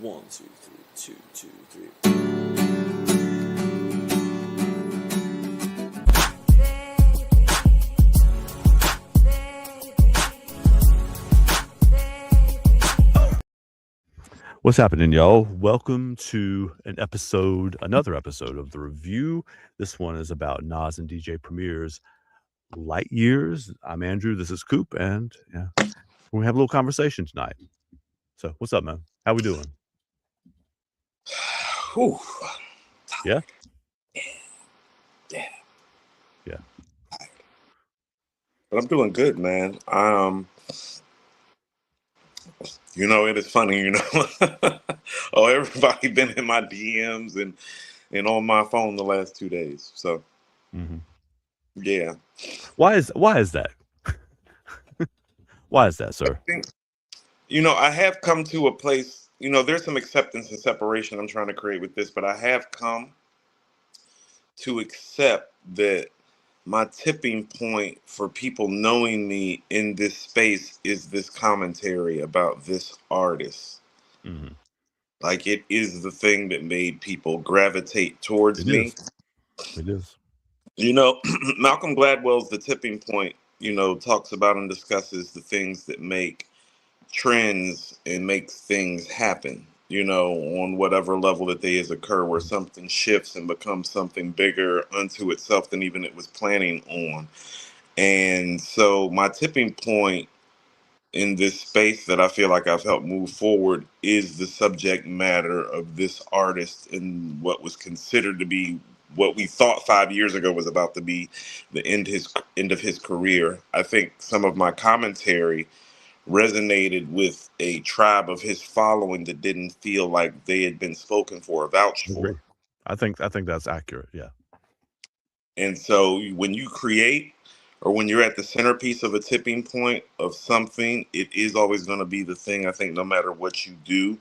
1, 2, 3, 2, 2, 3. What's happening, y'all? Welcome to another episode of The Review. This one is about Nas and DJ Premier's Light Years. I'm Andrew, this is Coop, and yeah, we're gonna have a little conversation tonight. So, what's up, man? How we doing? Whew. Yeah? Yeah. Yeah. But I'm doing good, man. It is funny, Oh, everybody been in my DMs and on my phone the last 2 days. So yeah. Why is that? Why is that, sir? I think, I have come to a place, there's some acceptance and separation I'm trying to create with this, but I have come to accept that my tipping point for people knowing me in this space is this commentary about this artist. Mm-hmm. Like, it is the thing that made people gravitate towards me. It is. Malcolm Gladwell's The Tipping Point, talks about and discusses the things that make trends and makes things happen, on whatever level that they is occur, where something shifts and becomes something bigger unto itself than even it was planning on. And so my tipping point in this space that I feel like I've helped move forward is the subject matter of this artist and what was considered to be what we thought 5 years ago was about to be the end of his career. I think some of my commentary resonated with a tribe of his following that didn't feel like they had been spoken for or vouched for. I think that's accurate. Yeah. And so when you create, or when you're at the centerpiece of a tipping point of something, it is always going to be the thing, I think, no matter what you do,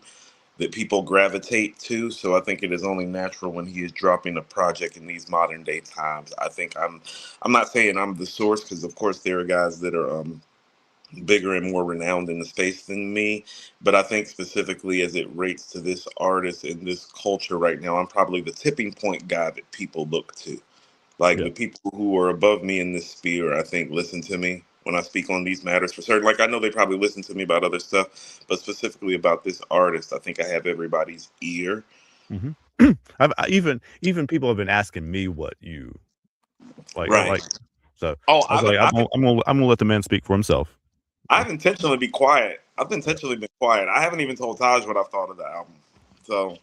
that people gravitate to. So I think it is only natural when he is dropping a project in these modern day times. I think I'm not saying I'm the source, because of course there are guys that are bigger and more renowned in the space than me, but I think specifically as it relates to this artist and this culture right now, I'm probably the tipping point guy that people look to. Like, the people who are above me in this sphere, I think, listen to me when I speak on these matters for certain. Like, I know they probably listen to me about other stuff, but specifically about this artist, I think I have everybody's ear. Even people have been asking me what you like. Right. Like, so I'm gonna let the man speak for himself. I've intentionally been quiet. I've intentionally been quiet. I haven't even told Taj what I thought of the album. So,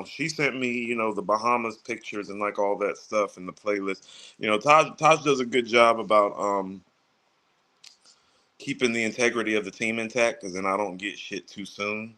she sent me, the Bahamas pictures and like all that stuff in the playlist. Taj does a good job about keeping the integrity of the team intact, because then I don't get shit too soon.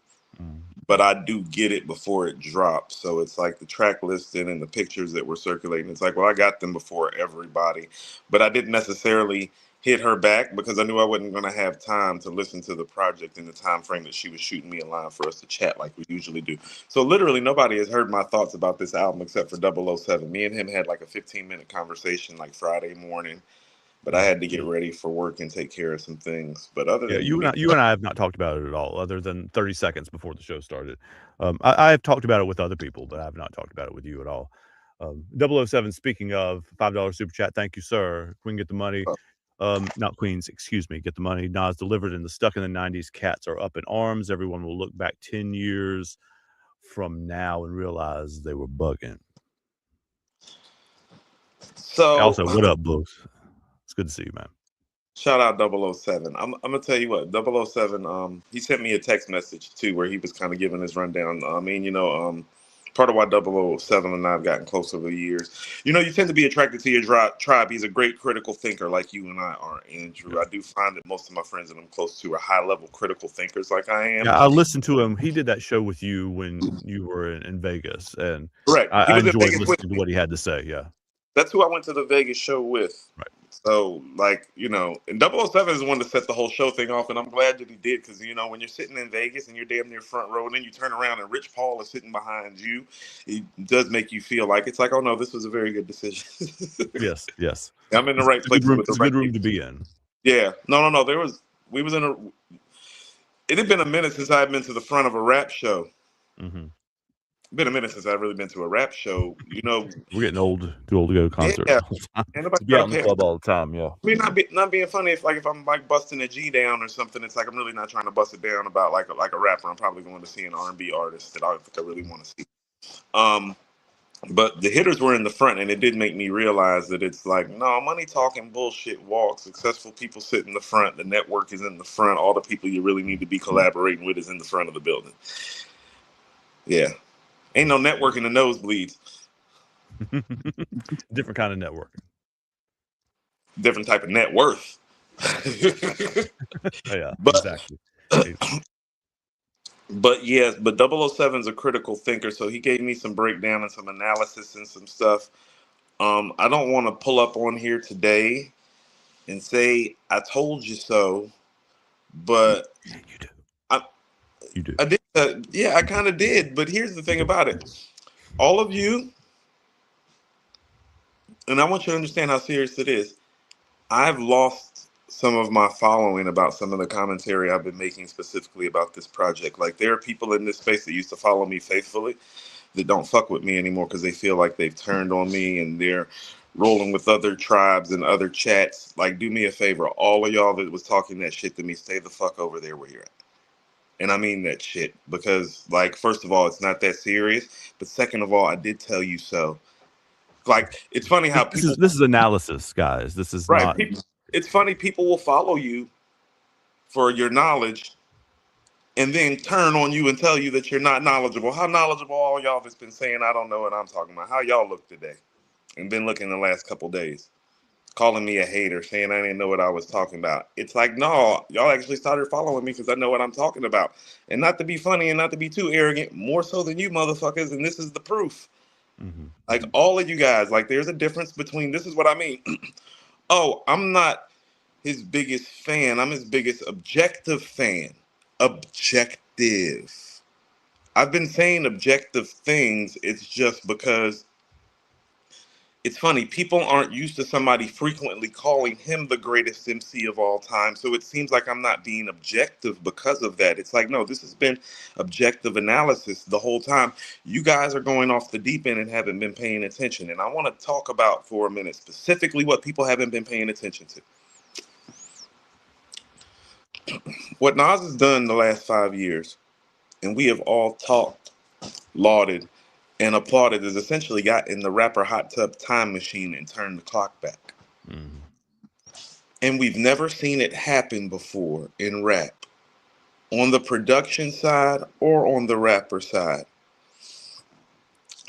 But I do get it before it drops. So it's like the track listing and the pictures that were circulating. It's like, well, I got them before everybody. But I didn't necessarily hit her back because I knew I wasn't going to have time to listen to the project in the time frame that she was shooting me a line for us to chat like we usually do. So literally nobody has heard my thoughts about this album except for 007. Me and him had like a 15-minute conversation like Friday morning, but I had to get ready for work and take care of some things. But other than you and I have not talked about it at all, other than 30 seconds before the show started. I have talked about it with other people, but I have not talked about it with you at all. 007, speaking of, $5 super chat, thank you, sir. Queen, get the money. Not Queens, excuse me, get the money. Nas delivered in the Stuck in the 90s. Cats are up in arms. Everyone will look back 10 years from now and realize they were bugging. So also, what up, Blues? It's good to see you, man. Shout out 007. I'm gonna tell you what, 007. He sent me a text message too, where he was kind of giving his rundown. Part of why 007 and I have gotten close over the years. You tend to be attracted to your tribe. He's a great critical thinker, like you and I are, Andrew. I do find that most of my friends that I'm close to are high-level critical thinkers, like I am. Yeah, I listened to him. He did that show with you when you were in Vegas, and correct. I enjoyed listening to what he had to say. Yeah, that's who I went to the Vegas show with. Right. So, and 007 is the one to set the whole show thing off, and I'm glad that he did, because, when you're sitting in Vegas and you're damn near front row, and then you turn around and Rich Paul is sitting behind you, it does make you feel like, it's like, oh no, this was a very good decision. Yes. I'm in the right place. It's a good room to be in. Yeah. No. it had been a minute since I'd been to the front of a rap show. Mm-hmm. Been a minute since I've really been to a rap show. You know, We're getting too old to go to concerts yeah. all the time. And nobody To be try out to in the pay. club all the time. Yeah. I mean, not being funny. If I'm like busting a G down or something, it's like I'm really not trying to bust it down about like a rapper. I'm probably going to see an R&B artist that I think I really want to see. But the hitters were in the front, and it did make me realize that it's like, no, money talking bullshit walk. Successful people sit in the front. The network is in the front. All the people you really need to be collaborating with is in the front of the building. Yeah. Ain't no networking the nosebleeds. Different kind of networking. Different type of net worth. Yeah, But exactly. But yes, but 007's a critical thinker, so he gave me some breakdown and some analysis and some stuff. I don't want to pull up on here today and say I told you so, but You do. I, You do. I did. Yeah, I kind of did. But here's the thing about it: all of you, and I want you to understand how serious it is. I've lost some of my following about some of the commentary I've been making specifically about this project. Like there are people in this space that used to follow me faithfully that don't fuck with me anymore because they feel like they've turned on me and they're rolling with other tribes and other chats. Like, do me a favor, all of y'all that was talking that shit to me, stay the fuck over there where you're at. And I mean that shit because, like, first of all, it's not that serious. But second of all, I did tell you so. Like, it's funny how people. This is analysis, guys. This is Right. not. It's funny people will follow you for your knowledge and then turn on you and tell you that you're not knowledgeable. How knowledgeable all y'all that's been saying I don't know what I'm talking about? How y'all look today? And been looking the last couple days, calling me a hater, saying I didn't know what I was talking about. It's like, no, y'all actually started following me because I know what I'm talking about. And not to be funny and not to be too arrogant, more so than you motherfuckers, and this is the proof. Mm-hmm. Like all of you guys, like there's a difference between, this is what I mean. Oh, I'm not his biggest fan. I'm his biggest objective fan. Objective. I've been saying objective things. It's just because it's funny. People aren't used to somebody frequently calling him the greatest MC of all time. So it seems like I'm not being objective because of that. It's like, no, this has been objective analysis the whole time. You guys are going off the deep end and haven't been paying attention. And I want to talk about for a minute specifically what people haven't been paying attention to. What Nas has done the last 5 years, and we have all talked, lauded, and applauded, is essentially got in the rapper hot tub time machine and turned the clock back. Mm-hmm. And we've never seen it happen before in rap, on the production side or on the rapper side.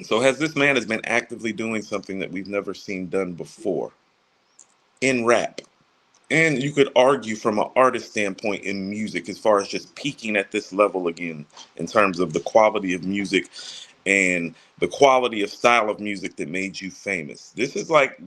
So this man has been actively doing something that we've never seen done before in rap. And you could argue from an artist standpoint in music as far as just peaking at this level again in terms of the quality of music and the quality of style of music that made you famous. This is like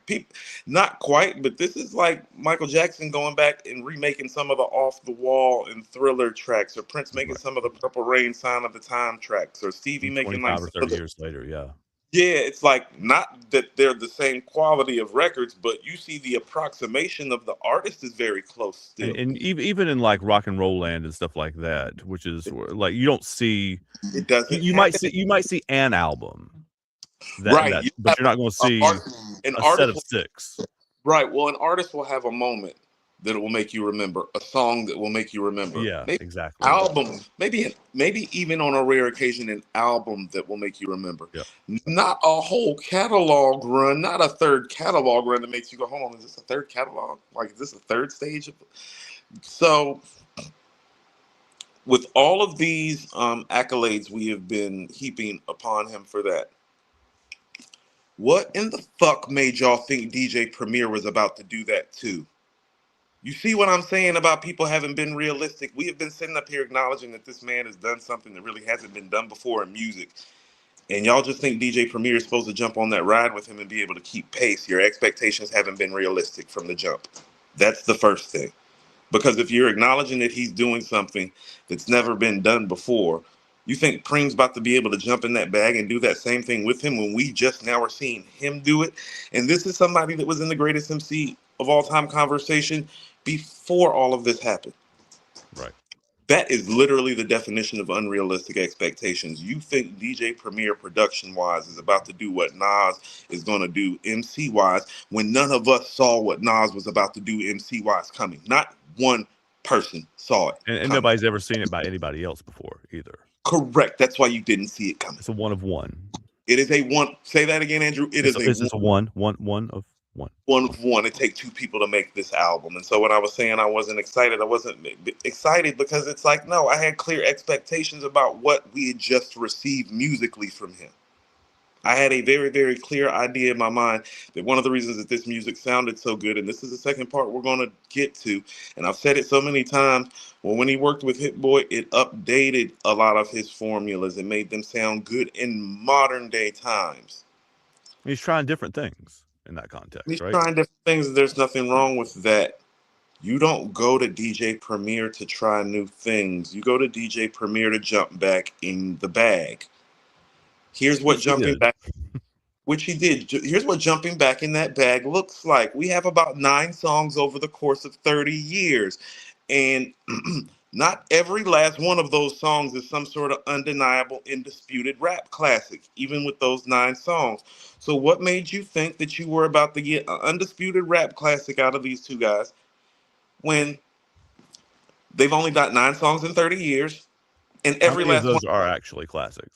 people, not quite, but this is like Michael Jackson going back and remaking some of the Off the Wall and Thriller tracks, or Prince making some of the Purple Rain, Sign of the Time tracks, or Stevie making like 25 or 30 years later, yeah. yeah, it's like not that they're the same quality of records, but you see the approximation of the artist is very close still. And even in like rock and roll land and stuff like that, which is like you don't see. It doesn't. You might see an album, Right, but you're not going to see an a artist set of 6. Right. Well, an artist will have a moment that will make you remember, a song that will make you remember. Yeah, maybe exactly. Album, maybe even on a rare occasion, an album that will make you remember. Yeah. Not a whole catalog run, not a third catalog run that makes you go, hold on, is this a third catalog? Like, is this a third stage? So, with all of these accolades we have been heaping upon him for that, what in the fuck made y'all think DJ Premier was about to do that too? You see what I'm saying about people having been realistic? We have been sitting up here acknowledging that this man has done something that really hasn't been done before in music. And y'all just think DJ Premier is supposed to jump on that ride with him and be able to keep pace. Your expectations haven't been realistic from the jump. That's the first thing. Because if you're acknowledging that he's doing something that's never been done before, you think Preem's about to be able to jump in that bag and do that same thing with him when we just now are seeing him do it? And this is somebody that was in the greatest MC of all time conversation before all of this happened. Right. That is literally the definition of unrealistic expectations. You think DJ Premier production wise is about to do what Nas is going to do MC wise, when none of us saw what Nas was about to do MC wise coming. Not one person saw it. And nobody's ever seen it by anybody else before either. Correct. That's why you didn't see it coming. It's a one of one. It is a one. Say that again, Andrew. It's a one of one. One of one. It takes two people to make this album. And so when I was saying I wasn't excited because it's like, no, I had clear expectations about what we had just received musically from him. I had a very, very clear idea in my mind that one of the reasons that this music sounded so good, and this is the second part we're going to get to, and I've said it so many times, well, when he worked with Hit Boy, it updated a lot of his formulas and made them sound good in modern day times. He's trying different things in that context, He's right? trying different things. There's nothing wrong with that. You don't go to DJ Premier to try new things. You go to DJ Premier to jump back in the bag. Here's what jumping back, which he did. Here's what jumping back in that bag looks like. We have about 9 songs over the course of 30 years. And not every last one of those songs is some sort of undeniable, indisputed rap classic, even with those 9 songs. So what made you think that you were about to get an undisputed rap classic out of these two guys when they've only got 9 songs in 30 years? And every last one of those are actually classics.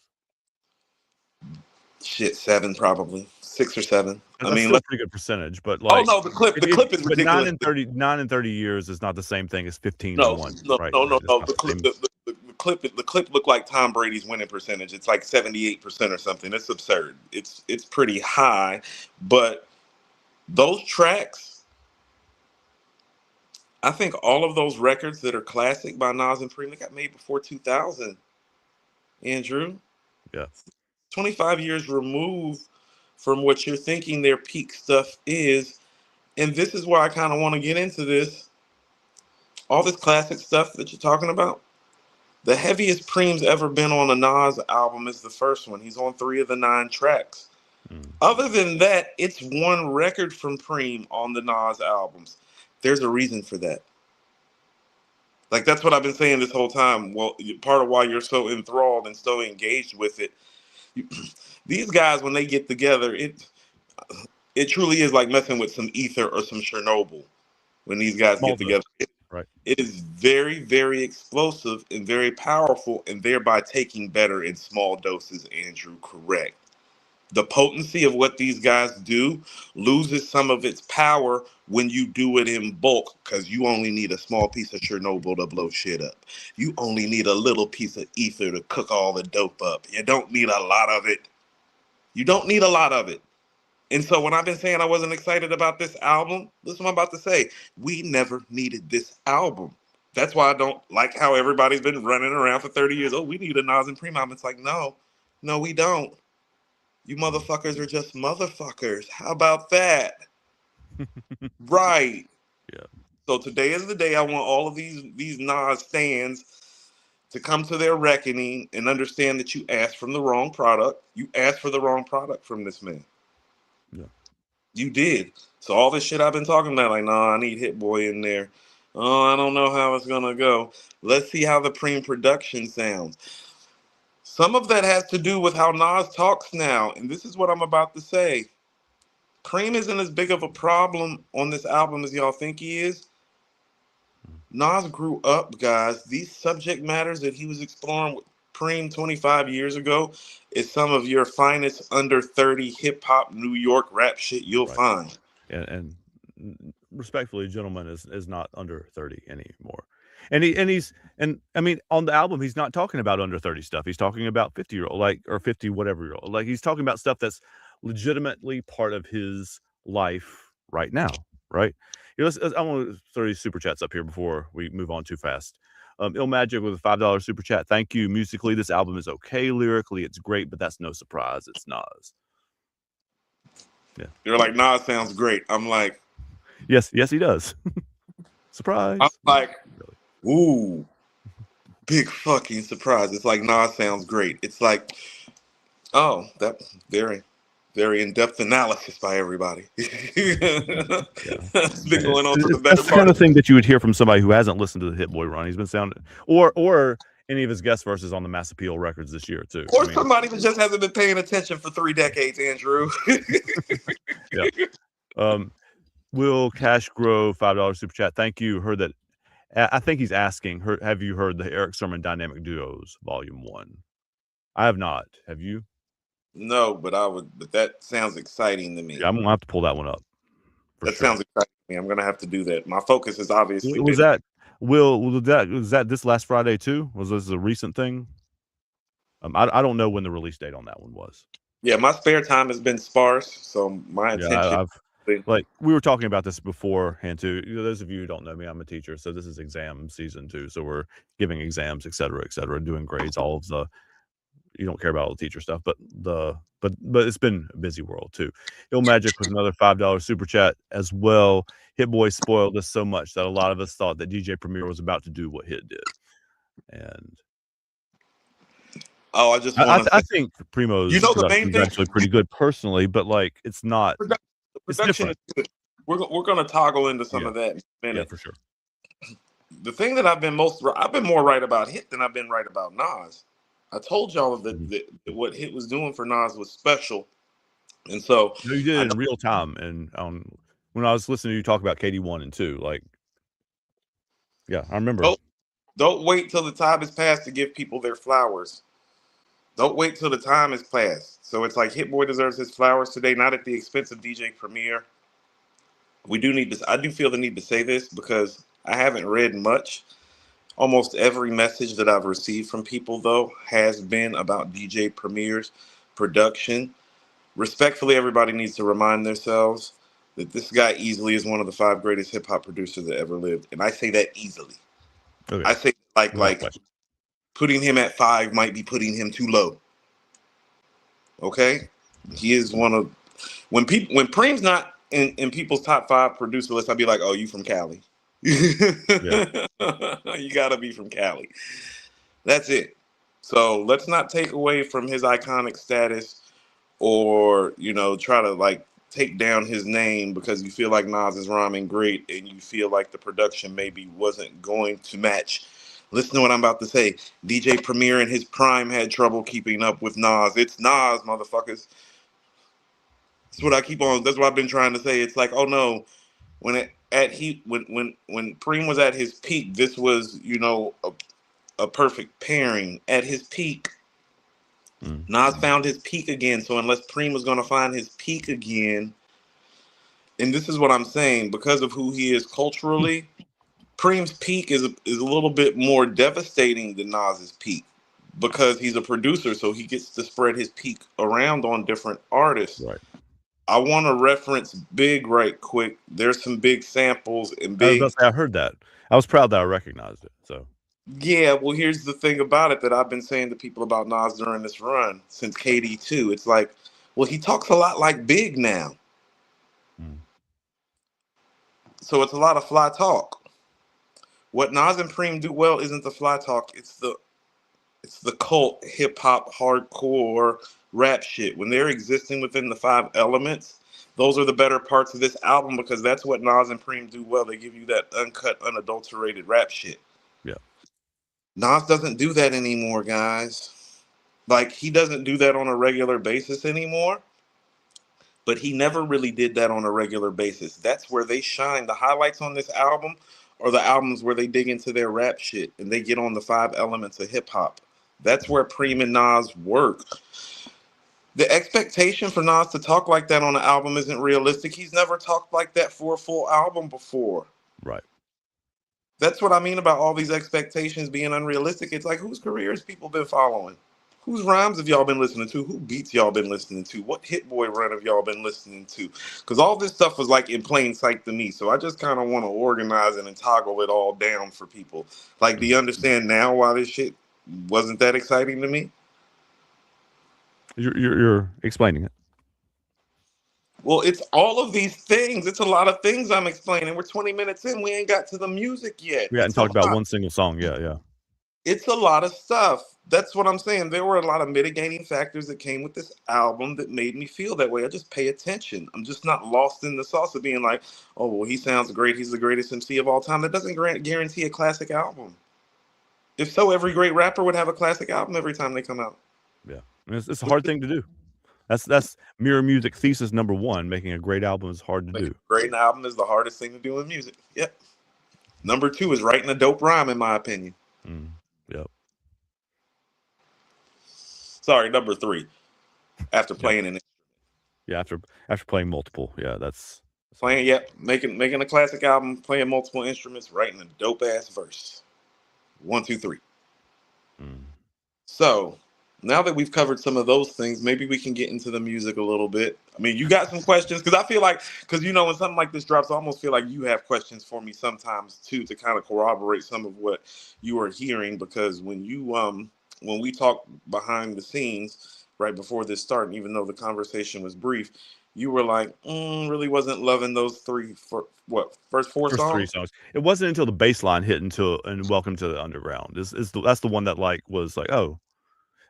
Shit, 7 probably, 6 or 7. I mean, that's a pretty good percentage, but like, oh no, the clip is ridiculous. 9 and 30 years is not the same thing as 15 no, and 1. No, right? no. The clip looked like Tom Brady's winning percentage. It's like 78% or something. It's absurd. It's pretty high, but those tracks, I think all of those records that are classic by Nas and Premier got made before 2000. Andrew, yeah. 25 years removed from what you're thinking their peak stuff is. And this is where I kind of want to get into this. All this classic stuff that you're talking about, the heaviest Preem's ever been on a Nas album is the first one. He's on 3 of the 9 tracks. Other than that, it's 1 record from Preem on the Nas albums. There's a reason for that. Like, that's what I've been saying this whole time. Well, part of why you're so enthralled and so engaged with it. These guys, when they get together, it truly is like messing with some ether or some Chernobyl. When these guys get together, it is very, very explosive and very powerful, and thereby taking better in small doses. Andrew, correct. The potency of what these guys do loses some of its power when you do it in bulk, because you only need a small piece of Chernobyl to blow shit up. You only need a little piece of ether to cook all the dope up. You don't need a lot of it. You don't need a lot of it. And so when I've been saying I wasn't excited about this album, this is what I'm about to say. We never needed this album. That's why I don't like how everybody's been running around for 30 years. Oh, we need a Nas and Premier album. It's like, no, we don't. You motherfuckers are just motherfuckers. How about that? Right. Yeah. So today is the day I want all of these Nas stands to come to their reckoning and understand that you asked from the wrong product. You asked for the wrong product from this man. Yeah. You did. So all this shit I've been talking about, like, I need Hit Boy in there. Oh, I don't know how it's gonna go. Let's see how the Preem production sounds. Some of that has to do with how Nas talks now, and this is what I'm about to say. Preem isn't as big of a problem on this album as y'all think he is. Nas grew up, guys. These subject matters that he was exploring with Preem 25 years ago is some of your finest under 30 hip-hop New York rap shit you'll find. And respectfully, Gentleman is not under 30 anymore. And I mean, on the album, he's not talking about under 30 stuff. He's talking about 50-year-old, or 50 whatever year old. Like, he's talking about stuff that's legitimately part of his life right now, right? I want to throw these super chats up here before we move on too fast. Ill Magic with a $5 super chat. Thank you. Musically, this album is okay. Lyrically, it's great, but that's no surprise. It's Nas. Yeah. They're like, Nas sounds great. I'm like, yes, he does. Surprise. I'm like, ooh, big fucking surprise. It's like, Nas sounds great. It's like, oh, that very, Very in-depth analysis by everybody. It's been going on for the better That's the part kind of of thing that you would hear from somebody who hasn't listened to the Hit Boy run. He's been sounding, or any of his guest verses on the Mass Appeal records this year too. or somebody that just hasn't been paying attention for 3 decades, Andrew. Yeah. Will Cash Grow $5 super chat? Thank you. Heard that. I think he's asking. Have you heard the Eric Sermon Dynamic Duos Volume 1? I have not. Have you? No, but I would. But that sounds exciting to me. Yeah, I'm gonna have to pull that one up. That sounds exciting to me. I'm gonna have to do that. My focus is obviously. Was that was that this last Friday too? Was this a recent thing? I don't know when the release date on that one was. Yeah, my spare time has been sparse, so my attention. Like we were talking about this beforehand too. Those of you who don't know me, I'm a teacher, so this is exam season too. So we're giving exams, et cetera, doing grades, all of the. You don't care about all the teacher stuff, but it's been a busy world too. Ill Magic with another $5 super chat as well. Hit Boy spoiled us so much that a lot of us thought that DJ Premier was about to do what Hit did, and I just want to. I think Primo's the main is thing actually pretty good personally, but like it's not. The production is good. We're going to toggle into some of that in a minute. Yeah, for sure. The thing that I've been more right about Hit than I've been right about Nas. I told y'all that what Hit was doing for Nas was special, and so you did it in real time. And when I was listening to you talk about KD1 and 2, like, yeah, I remember. Don't wait till the time has passed to give people their flowers. Don't wait till the time has passed. So it's like Hit Boy deserves his flowers today, not at the expense of DJ Premier. We do need this. I do feel the need to say this because I haven't read much. Almost every message that I've received from people, though, has been about DJ Premier's production. Respectfully, everybody needs to remind themselves that this guy easily is one of the 5 greatest hip-hop producers that ever lived. And I say that easily. Okay. I say like putting him at 5 might be putting him too low. Okay? He is one of... When Preem's not in people's top 5 producer lists, I'd be like, oh, you from Cali. Yeah. You gotta be from Cali. That's it. So let's not take away from his iconic status or try to like take down his name because you feel like Nas is rhyming great and you feel like the production maybe wasn't going to match. Listen to what I'm about to say. DJ Premier in his prime had trouble keeping up with Nas. It's Nas, motherfuckers. That's what I've been trying to say. It's like, oh no, when Preem was at his peak, this was, a perfect pairing. At his peak, Nas found his peak again. So unless Preem was going to find his peak again, and this is what I'm saying, because of who he is culturally, Preem's peak is a little bit more devastating than Nas's peak because he's a producer, so he gets to spread his peak around on different artists. Right. I want to reference Big right quick. There's some big samples and Big. I heard that. I was proud that I recognized it. So. Yeah, well, here's the thing about it that I've been saying to people about Nas during this run since KD2. It's like, well, he talks a lot like Big now. So it's a lot of fly talk. What Nas and Preem do well isn't the fly talk. It's the cult hip hop hardcore rap shit. When they're existing within the 5 elements, those are the better parts of this album because that's what Nas and Preem do well. They give you that uncut, unadulterated rap shit. Yeah. Nas doesn't do that anymore, guys. Like, he doesn't do that on a regular basis anymore. But he never really did that on a regular basis. That's where they shine. The highlights on this album are the albums where they dig into their rap shit and they get on the 5 elements of hip hop. That's where Preem and Nas work. The expectation for Nas to talk like that on an album isn't realistic. He's never talked like that for a full album before. Right. That's what I mean about all these expectations being unrealistic. It's like, whose careers people been following? Whose rhymes have y'all been listening to? Who beats y'all been listening to? What Hit Boy run have y'all been listening to? Because all this stuff was like in plain sight to me. So I just kind of want to organize it and toggle it all down for people. Like, do you understand now why this shit wasn't that exciting to me? You're explaining it. Well, it's all of these things. It's a lot of things I'm explaining. We're 20 minutes in. We ain't got to the music yet. We hadn't talked about one single song. Yeah. It's a lot of stuff. That's what I'm saying. There were a lot of mitigating factors that came with this album that made me feel that way. I just pay attention. I'm just not lost in the sauce of being like, oh, well, he sounds great. He's the greatest MC of all time. That doesn't guarantee a classic album. If so, every great rapper would have a classic album every time they come out. Yeah, and it's a hard thing to do. That's mirror music thesis number one. Making a great album is hard to Making do. a great album is the hardest thing to do in music. Yep. Number two is writing a dope rhyme, in my opinion. Yep. Sorry, number three. After Yep. playing an Yeah, after playing multiple. Yeah, that's playing, yep, making a classic album, playing multiple instruments, writing a dope ass verse. 1, 2, 3. So now that we've covered some of those things, maybe we can get into the music a little bit. I mean, you got some questions because I feel like, because you know, when something like this drops, I almost feel like you have questions for me sometimes too to kind of corroborate some of what you are hearing. Because when we talk behind the scenes right before this started, even though the conversation was brief, you were like, really wasn't loving those three for what first four First three songs. songs. It wasn't until the bass line hit and Welcome to the Underground that's the one that like was like, oh,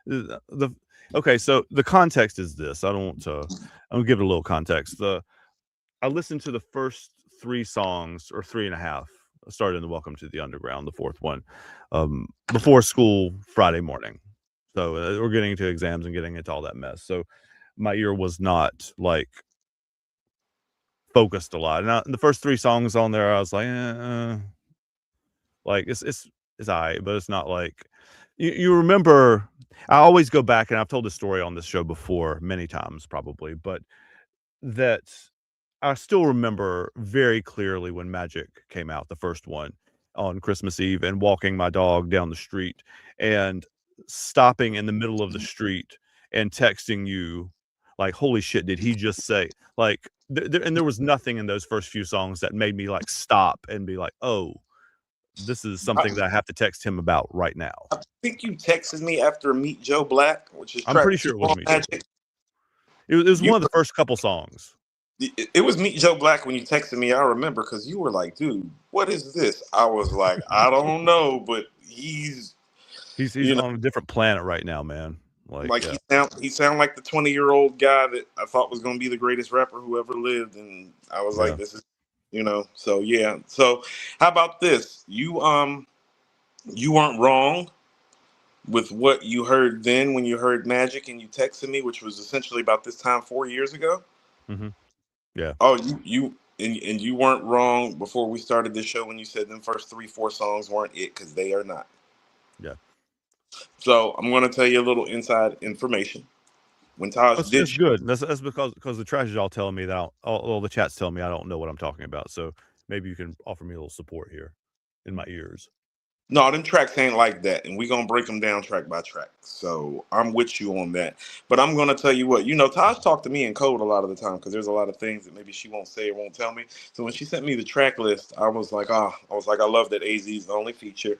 the okay. So the context is this. I'm gonna give it a little context. I listened to the first three songs or three and a half. Started in the Welcome to the Underground, the fourth one, before school Friday morning. So we're getting into exams and getting into all that mess. So my ear was not like focused a lot. And the first three songs on there, I was like it's all right, but it's not like you remember. I always go back, and I've told this story on this show before many times, probably, but that I still remember very clearly when Magic came out, the first one on Christmas Eve, and walking my dog down the street and stopping in the middle of the street and texting you like, holy shit, did he just say like, and there was nothing in those first few songs that made me like stop and be like, oh, this is something that I have to text him about right now. I think you texted me after Meet Joe Black, which is I'm track pretty 2 sure it was on me. Magic. It was You one of the first couple songs. it was Meet Joe Black when you texted me. I remember because you were like, "Dude, what is this?" I was like, "I don't know, but he's He's you know on a different planet right now, man. Like, like yeah, he sound like the 20-year-old guy that I thought was going to be the greatest rapper who ever lived." And I was yeah. like, "This is So yeah. So how about this? You weren't wrong with what you heard then when you heard Magic and you texted me, which was essentially about this time 4 years ago. Mm-hmm. Yeah. Oh, and you weren't wrong before we started this show when you said them first 3, 4 songs weren't it, because they are not. Yeah. So I'm going to tell you a little inside information. When Taj did, That's good. That's because the trash is all telling me that all the chats tell me I don't know what I'm talking about. So maybe you can offer me a little support here in my ears. no, them tracks ain't like that, and we gonna break them down track by track. So I'm with you on that. But I'm gonna tell you what, Taj talked to me in code a lot of the time because there's a lot of things that maybe she won't say or won't tell me. So when she sent me the track list, I was like, I love that AZ's the only feature.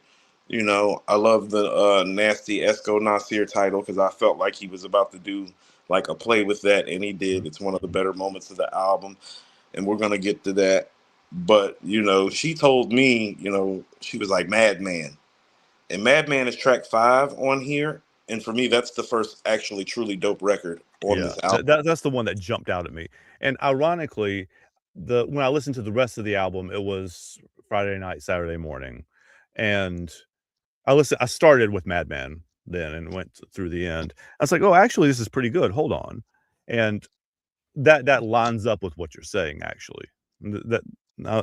I love the nasty Esco Nasir title because I felt like he was about to do like a play with that, and he did. It's one of the better moments of the album, and we're gonna get to that. But she told me, she was like Madman, and Madman is track 5 on here, and for me, that's the first actually truly dope record on Yeah, this album. that's the one that jumped out at me. And ironically, when I listened to the rest of the album, it was Friday night, Saturday morning, and I started with Madman then and went through the end. I was like, oh, actually, this is pretty good. Hold on, and that lines up with what you're saying. Actually,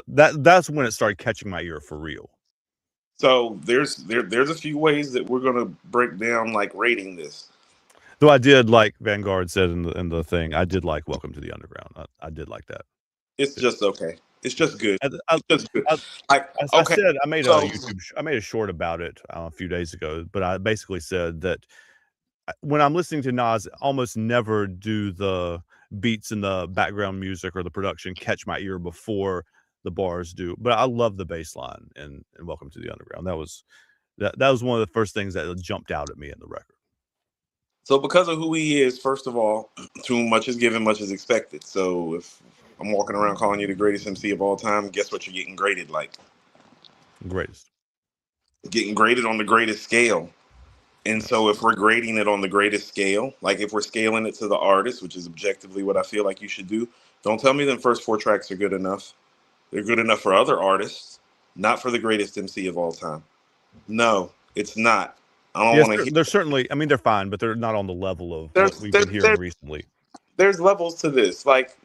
that's when it started catching my ear for real. So there's a few ways that we're gonna break down like rating this. Though I did like Vanguard said in the thing, I did like Welcome to the Underground. I did like that. It's just okay. It's just good. I, I, It's just good. I, Like I okay, said I made a so I made a short about it a few days ago, but I basically said that when I'm listening to Nas, almost never do the beats and the background music or the production catch my ear before the bars do. But I love the bass line and Welcome to the Underground. That was one of the first things that jumped out at me in the record. So because of who he is, first of all, too much is given, much is expected. So if I'm walking around calling you the greatest MC of all time, guess what you're getting graded like? Greatest. getting graded on the greatest scale. And so if we're grading it on the greatest scale, like if we're scaling it to the artist, which is objectively what I feel like you should do, don't tell me the first 4 tracks are good enough. They're good enough for other artists, not for the greatest MC of all time. No, it's not. I don't Yes, want to hear. they're certainly. I mean, they're fine, but they're not on the level of what There's we've there's been hearing there's, recently. there's levels to this. Like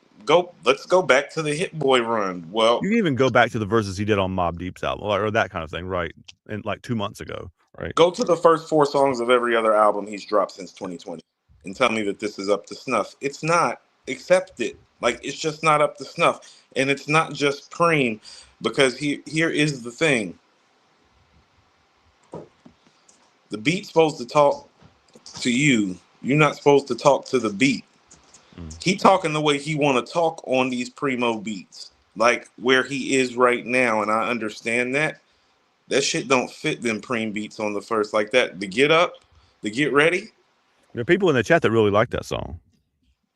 let's go back to the Hit Boy run. Well, You can even go back to the verses he did on Mobb Deep's album, or that kind of thing, right? And like 2 months ago, right? go to the first 4 songs of every other album he's dropped since 2020 and tell me that this is up to snuff. It's not. Accept it. Like it's just not up to snuff. And it's not just Preem, because here is the thing. The beat's supposed to talk to you. You're not supposed to talk to the beat. He talking the way he want to talk on these primo beats, like where he is right now, and I understand that. That shit don't fit them preem beats on the first like that. The Get Up, the Get Ready. There are people in the chat that really like that song.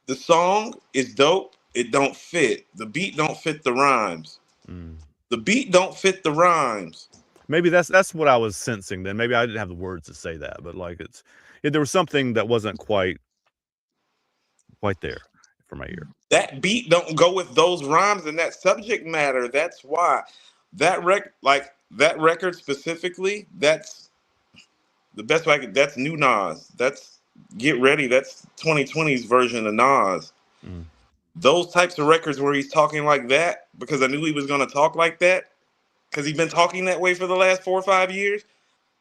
The song is dope. It don't fit. The beat don't fit the rhymes. The beat don't fit the rhymes. Maybe that's what I was sensing then. Maybe I didn't have the words to say that, but like there was something that wasn't quite there for my ear. That beat don't go with those rhymes and that subject matter. That's why that record specifically, that's the best way I could. That's new Nas. That's Get Ready. That's 2020's version of Nas. Those types of records where he's talking like that, because I knew he was going to talk like that, because he's been talking that way for the last 4 or 5 years.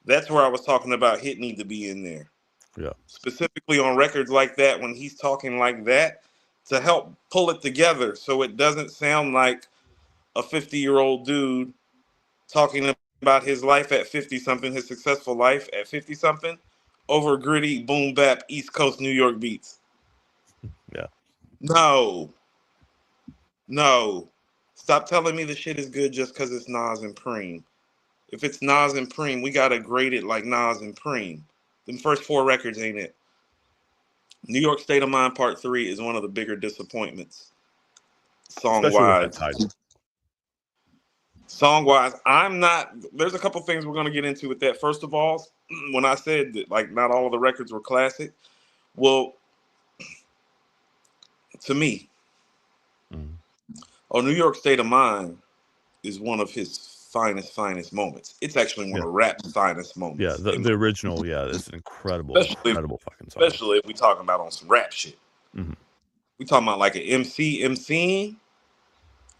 That's where I was talking about Hit need to be in there. Yeah. Specifically on records like that, when he's talking like that, to help pull it together so it doesn't sound like a 50-year-old dude talking about his life at 50-something, his successful life at 50-something, over gritty, boom bap, East Coast New York beats. Yeah. No. Stop telling me the shit is good just because it's Nas and Preem. If it's Nas and Preem, we got to grade it like Nas and Preem. Them first 4 records ain't it. New York State of Mind Part 3 is one of the bigger disappointments. Song-wise. Song-wise, there's a couple things we're going to get into with that. First of all, when I said that like not all of the records were classic, well, to me, New York State of Mind is one of his finest moments. It's actually one of rap's finest moments. Yeah, the original, it's an incredible fucking song. Especially if we talking about on some rap shit. We talking about like an MCing.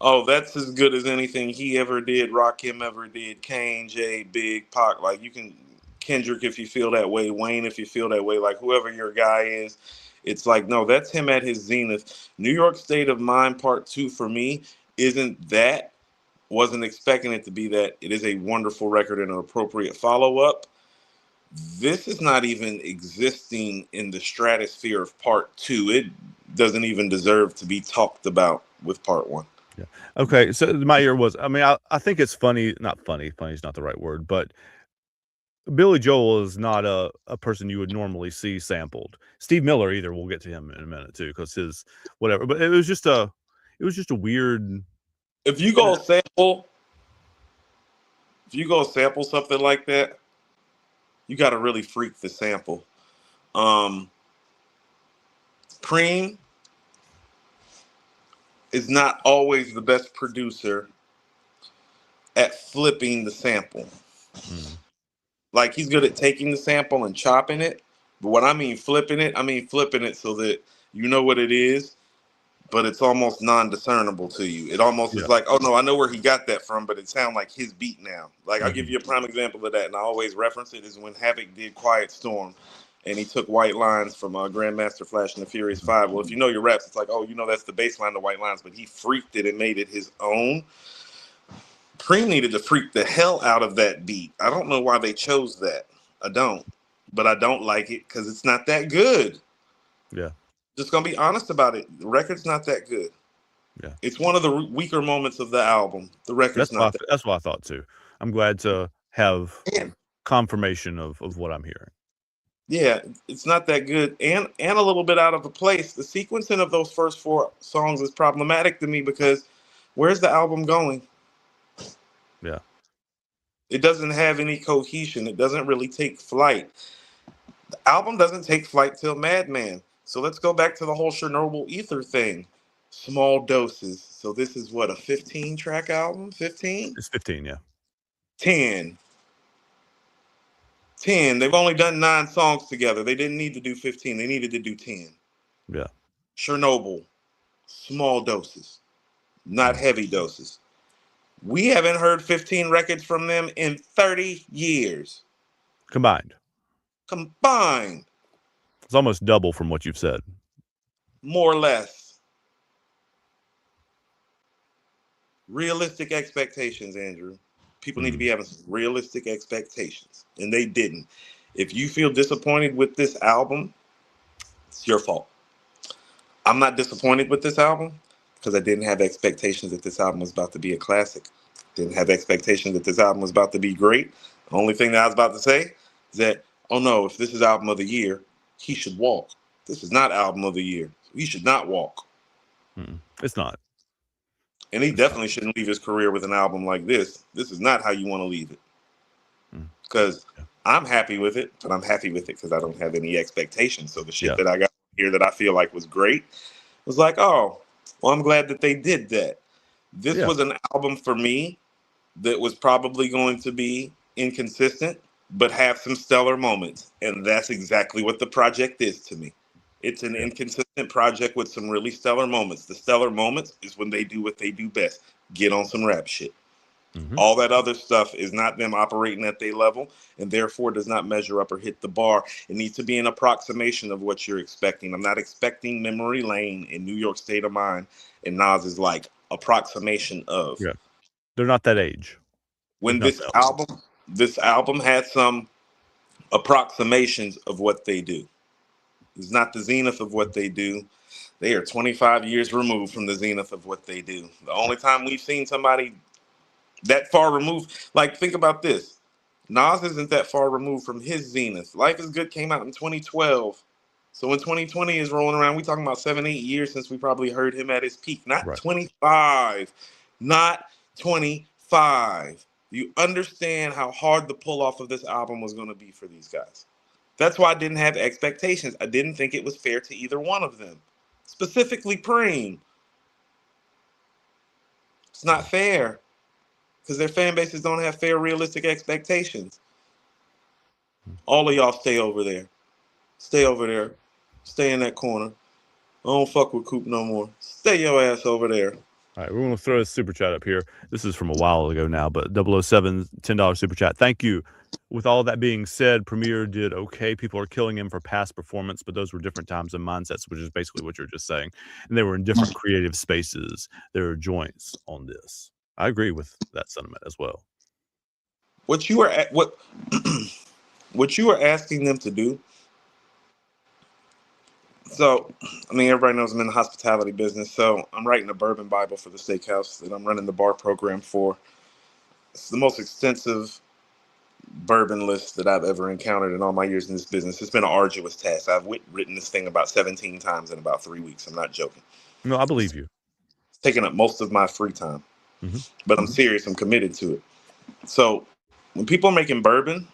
Oh, that's as good as anything he ever did, Rakim ever did, Kane, Jay, Big, Pac. Like you can, Kendrick if you feel that way, Wayne if you feel that way, like whoever your guy is. It's like, no, that's him at his zenith. New York State of Mind Part 2 for me isn't that. Wasn't expecting it to be that. It is a wonderful record and an appropriate follow-up. This is not even existing in the stratosphere of Part 2. It doesn't even deserve to be talked about with Part 1. Yeah. Okay, so my ear was, I mean, I think it's funny, not funny is not the right word, but Billy Joel is not a person you would normally see sampled. Steve Miller either. We'll get to him in a minute too, because his whatever. But it was just a weird. If you go sample something like that, you got to really freak the sample. Preem is not always the best producer at flipping the sample. Like he's good at taking the sample and chopping it, but what I mean flipping it so that you know what it is, but it's almost non-discernible to you. It almost is like, oh no, I know where he got that from, but it sounds like his beat now. Like I'll give you a prime example of that, and I always reference it, is when Havoc did Quiet Storm, and he took white lines from Grandmaster Flash and the Furious 5. Well, if you know your raps, it's like, oh, you know that's the bass line, the white lines, but he freaked it and made it his own. Preem needed to freak the hell out of that beat. I don't know why they chose that. I don't. But I don't like it because it's not that good. Yeah. Just going to be honest about it. The record's not that good. Yeah. It's one of the weaker moments of the album. The record's not that good. That's what I thought too. I'm glad to have confirmation of what I'm hearing. Yeah, it's not that good and a little bit out of the place. The sequencing of those first 4 songs is problematic to me because where's the album going? Yeah. It doesn't have any cohesion. It doesn't really take flight. The album doesn't take flight till Madman. So let's go back to the whole Chernobyl Ether thing. Small doses. So this is what, a 15 track album? 15? It's 15, yeah. 10. 10. They've only done 9 songs together. They didn't need to do 15. They needed to do 10. Yeah. Chernobyl, small doses, not heavy doses. We haven't heard 15 records from them in 30 years. Combined. It's almost double from what you've said. More or less. Realistic expectations, Andrew. People need to be having some realistic expectations, and they didn't. If you feel disappointed with this album, it's your fault. I'm not disappointed with this album because I didn't have expectations that this album was about to be a classic. Didn't have expectations that this album was about to be great. The only thing that I was about to say is that, oh no, if this is album of the year, he should walk. This is not album of the year. He should not walk. It's not. And he definitely shouldn't leave his career with an album like this. This is not how you want to leave it. Because I'm happy with it, but I'm happy with it because I don't have any expectations. So the shit that I got here that I feel like was great was like, oh, well, I'm glad that they did that. This was an album for me that was probably going to be inconsistent, but have some stellar moments. And that's exactly what the project is to me. It's an inconsistent project with some really stellar moments. The stellar moments is when they do what they do best. Get on some rap shit. All that other stuff is not them operating at their level and therefore does not measure up or hit the bar. It needs to be an approximation of what you're expecting. I'm not expecting Memory Lane in New York State of Mind, and Nas is like approximation of. Yeah. They're not that age. When this album had some approximations of what they do. It's not the zenith of what they do. They are 25 years removed from the zenith of what they do. The only time we've seen somebody that far removed, like, think about this. Nas isn't that far removed from his zenith. Life is Good came out in 2012. So when 2020 is rolling around, we're talking about 7-8 years since we probably heard him at his peak. Not 25. Not 25. You understand how hard the pull off of this album was going to be for these guys. That's why I didn't have expectations. I didn't think it was fair to either one of them. Specifically Preem. It's not fair. Because their fan bases don't have fair, realistic expectations. All of y'all stay over there. Stay over there. Stay in that corner. I don't fuck with Coop no more. Stay your ass over there. All right, we're going to throw a super chat up here. This is from a while ago now, but 007 $10 super chat. Thank you. With all that being said, Premier did okay. People are killing him for past performance, but those were different times and mindsets, which is basically what you're just saying. And they were in different creative spaces. There are joints on this. I agree with that sentiment as well. What you are what you are asking them to do. So, I mean, everybody knows I'm in the hospitality business. So I'm writing a bourbon Bible for the steakhouse that I'm running the bar program for. It's the most extensive bourbon list that I've ever encountered in all my years in this business. It's been an arduous task. I've written this thing about 17 times in about 3 weeks. I'm not joking. No, I believe you. It's taken up most of my free time. But I'm serious. I'm committed to it. So when people are making bourbon,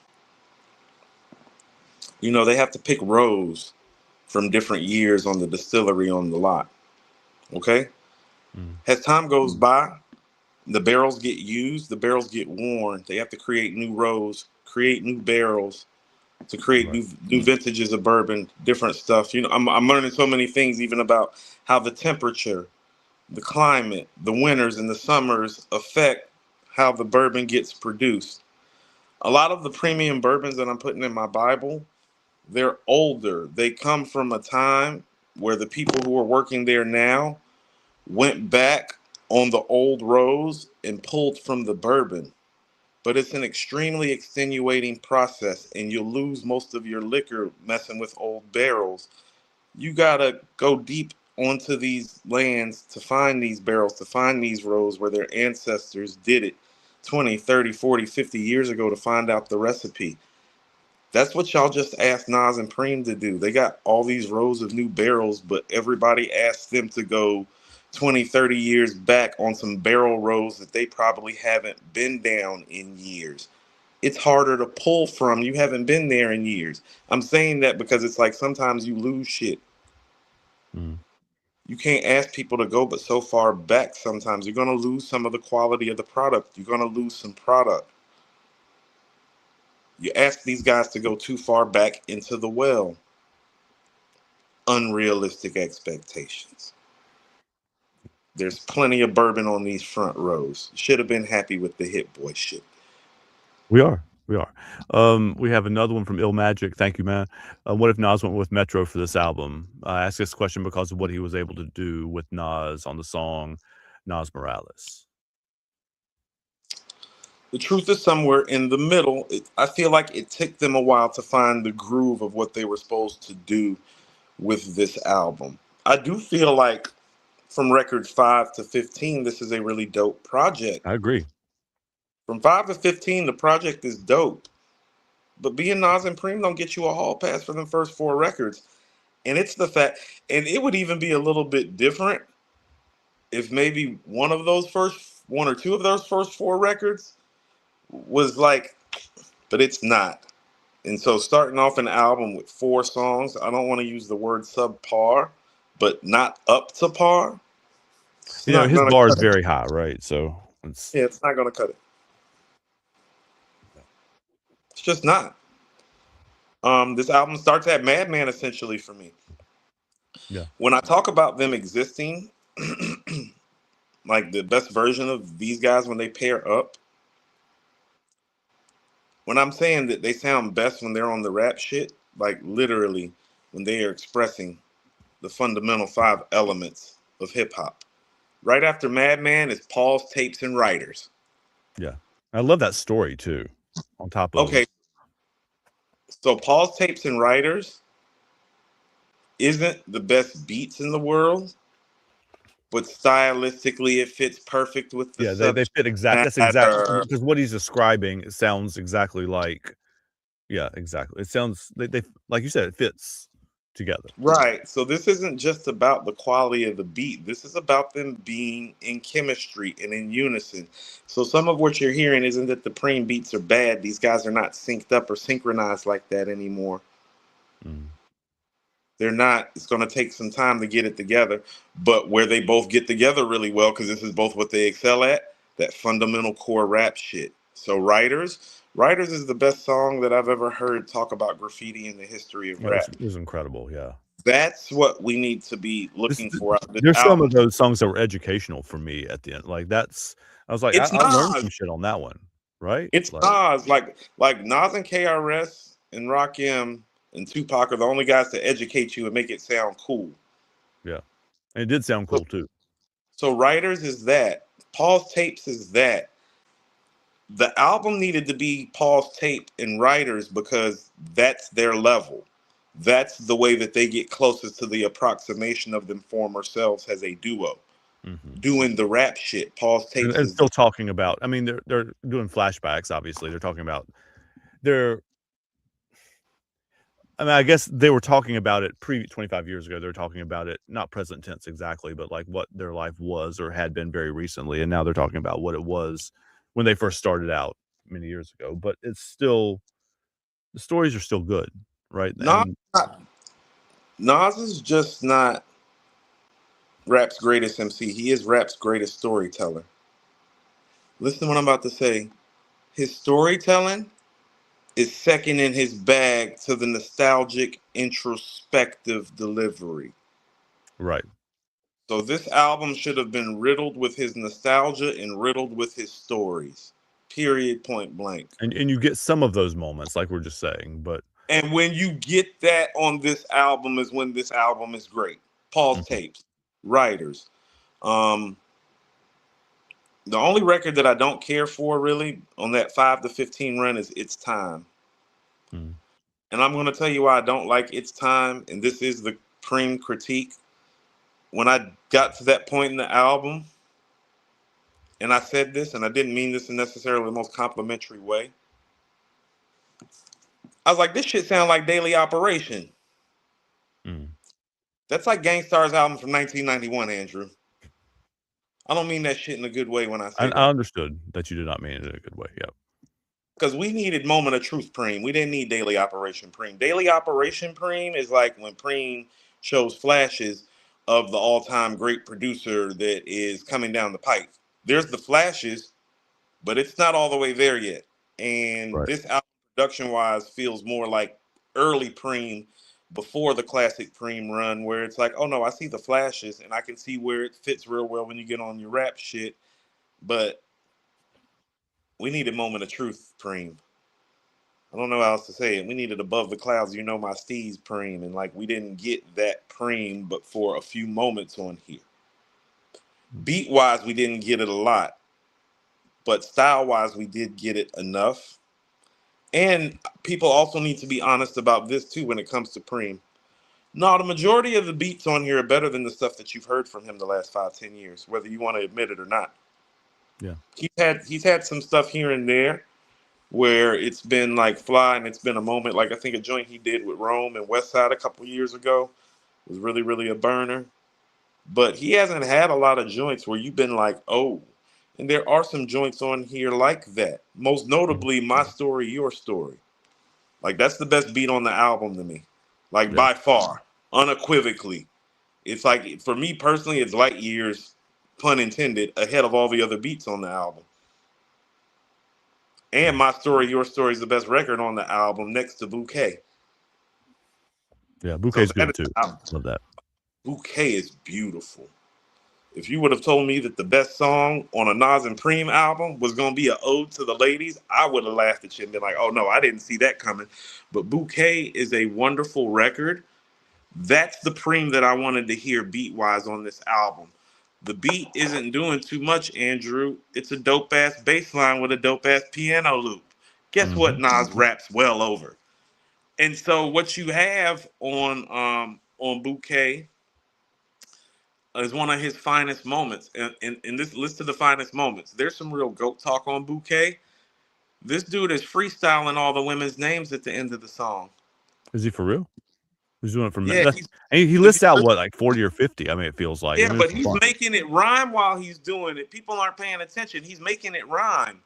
you know, they have to pick rows from different years on the distillery on the lot. Okay? As time goes by, the barrels get used, the barrels get worn. They have to create new rows, create new barrels to create new vintages of bourbon, different stuff. You know, I'm learning so many things even about how the temperature, the climate, the winters and the summers affect how the bourbon gets produced. A lot of the premium bourbons that I'm putting in my Bible, they're older. They come from a time where the people who are working there now went back on the old rows and pulled from the bourbon. But it's an extremely extenuating process, and you'll lose most of your liquor messing with old barrels. You gotta go deep onto these lands to find these barrels, to find these rows where their ancestors did it 20, 30, 40, 50 years ago to find out the recipe. That's what y'all just asked Nas and Preem to do. They got all these rows of new barrels, but everybody asked them to go 20, 30 years back on some barrel rows that they probably haven't been down in years. it's harder to pull from. You haven't been there in years. I'm saying that because it's like sometimes you lose shit. Mm. You can't ask people to go but so far back. Sometimes you're going to lose some of the quality of the product. You're going to lose some product. You ask these guys to go too far back into the well. Unrealistic expectations. There's plenty of bourbon on these front rows. Should have been happy with the Hit Boy shit. We are. We are. We have another one from Ill Magic. Thank you, man. What if Nas went with Metro for this album? I asked this question because of what he was able to do with Nas on the song Nas Morales. The truth is somewhere in the middle. I feel like it took them a while to find the groove of what they were supposed to do with this album. I do feel like from records 5 to 15, this is a really dope project. I agree. From 5 to 15, the project is dope. But being Nas and Preem don't get you a hall pass for them first 4 records. And it's the fact, and it would even be a little bit different if maybe one or two of those first 4 records was like, but it's not. And so starting off an album with 4 songs, I don't want to use the word subpar, but not up to par. It's not his gonna bar is cut it. very high, right? So it's Yeah, it's not gonna cut it. It's just not. This album starts at Madman essentially for me. yeah. When I talk about them existing, like the best version of these guys when they pair up, when I'm saying that they sound best when they're on the rap shit, like literally when they are expressing the fundamental 5 elements of hip hop. Right after Madman is Paul's Tapes and Writers. Yeah. I love that story too. On top of Okay, so Paul's Tapes and Writers isn't the best beats in the world, but stylistically it fits perfect with the they subject fit that's exactly matter. because what he's describing, it sounds exactly like exactly. It sounds they like you said, it fits together. Right. So this isn't just about the quality of the beat. This is about them being in chemistry and in unison. So some of what you're hearing isn't that the Preem beats are bad. These guys are not synced up or synchronized like that anymore. Mm. They're not. It's going to take some time to get it together. But where they both get together really well, because this is both what they excel at, that fundamental core rap shit. So Writers is the best song that I've ever heard talk about graffiti in the history of rap. It was incredible, yeah. That's what we need to be looking for out of this There's some album. of those songs that were educational for me at the end. Like I was like, It's I learned Nas. some shit on that one, right? It's Like, Nas. Like Nas and KRS and Rakim and Tupac are the only guys to educate you and make it sound cool. yeah. And it did sound cool too. So Writers is that. Paul's Tapes is that. The album needed to be Paul's Tape and Writers because that's their level. That's the way that they get closest to the approximation of them former selves as a duo. Mhm. Doing the rap shit. Paul's Tapes And is still talking about, I mean, they're doing flashbacks, obviously. They're talking about they're I mean, I guess they were talking about it 25 years ago. They were talking about it, not present tense exactly, but like what their life was or had been very recently. And now they're talking about what it was when they first started out many years ago. But it's still, the stories are still good, right? Nas. And Nas is just not rap's greatest MC. He is rap's greatest storyteller. Listen to what I'm about to say. His storytelling is second in his bag to the nostalgic, introspective delivery. right. So this album should have been riddled with his nostalgia and riddled with his stories. Period, point blank. And you get some of those moments, like we're just saying, but And when you get that on this album is when this album is great. Paul's Mhm. Tapes, Writers. Um, the only record that I don't care for really on that 5 to 15 run is It's Time. Mm. And I'm going to tell you why I don't like It's Time. And this is the Preem critique. When I got to that point in the album, and I said this, and I didn't mean this in necessarily the most complimentary way. I was like, this shit sounds like Daily Operation. Mm. That's like Gangstar's album from 1991, Andrew. I don't mean that shit in a good way when I say I that. understood that you did not mean it in a good way. Yeah. because we needed Moment of Truth Preem. We didn't need Daily Operation Preem. Daily Operation Preem is like when Preem shows flashes of the all-time great producer that is coming down the pike. There's the flashes, but it's not all the way there yet. And Right. this album, production-wise, feels more like early Preem before the classic Preem run, where it's like, oh no, I see the flashes and I can see where it fits real well when you get on your rap shit. But we needed Moment of Truth Preem. I don't know how else to say it. We needed Above the Clouds, You Know My Steez Preem, and like we didn't get that Preem but for a few moments on here. Beat wise, we didn't get it a lot, but style wise, we did get it enough. And people also need to be honest about this too when it comes to Preem. No, the majority of the beats on here are better than the stuff that you've heard from him the last 5-10 years, whether you want to admit it or not. Yeah. He's had some stuff here and there where it's been like fly and it's been a moment. Like I think a joint he did with Rome and Westside a couple years ago was really, really a burner. But he hasn't had a lot of joints where you've been like, oh. And there are some joints on here like that. Most notably, My Story, Your Story. Like that's the best beat on the album to me. Like Yeah. by far, unequivocally. It's like for me personally, it's light years, pun intended, ahead of all the other beats on the album. And My Story, Your Story is the best record on the album next to Bouquet. Yeah, So Bouquet's that good too. Love that. Bouquet is beautiful. If you would have told me that the best song on a Nas and Preem album was going to be an ode to the ladies, I would have laughed at you and been like, oh no, I didn't see that coming. But Bouquet is a wonderful record. That's the Preem that I wanted to hear beat-wise on this album. The beat isn't doing too much, Andrew. It's a dope-ass bass line with a dope-ass piano loop. Guess what Nas raps well over? And so what you have on Bouquet is one of his finest moments. And this list of the finest moments. There's some real goat talk on Bouquet. This dude is freestyling all the women's names at the end of the song. Is he for real? He's doing it from Yeah, that. And he lists out what, like 40 or 50. I mean, it feels like. Yeah, I mean, but he's making it rhyme while he's doing it. People aren't paying attention. He's making it rhyme.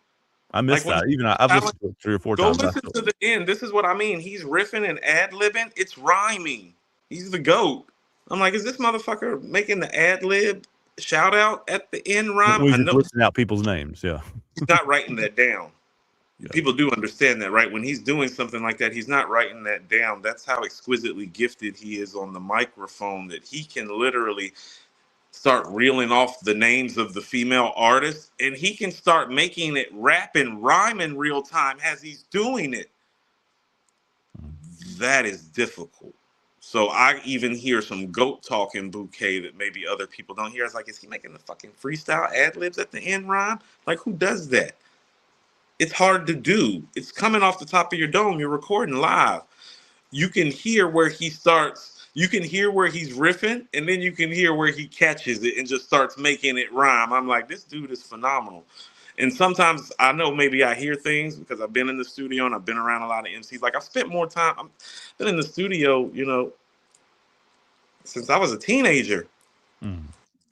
I missed Like that. Even I've listened to it 3 or 4 go times. listen to the end. This is what I mean. He's riffing and ad-libbing. It's rhyming. He's the GOAT. I'm like, is this motherfucker making the ad-lib shout out at the end rhyme? We're I just know listing out people's names. Yeah. he's not writing that down. Yeah. People do understand that, right? When he's doing something like that, he's not writing that down. That's how exquisitely gifted he is on the microphone, that he can literally start reeling off the names of the female artists, and he can start making it rap and rhyme in real time as he's doing it. That is difficult. So I even hear some goat talk in Bouquet that maybe other people don't hear. It's like, is he making the fucking freestyle ad-libs at the end rhyme? Like, who does that? It's hard to do. It's coming off the top of your dome. You're recording live. You can hear where he starts. You can hear where he's riffing, and then you can hear where he catches it and just starts making it rhyme. I'm like, this dude is phenomenal. And sometimes I know maybe I hear things because I've been in the studio and I've been around a lot of MCs. Like I've spent more time. I've been in the studio, since I was a teenager.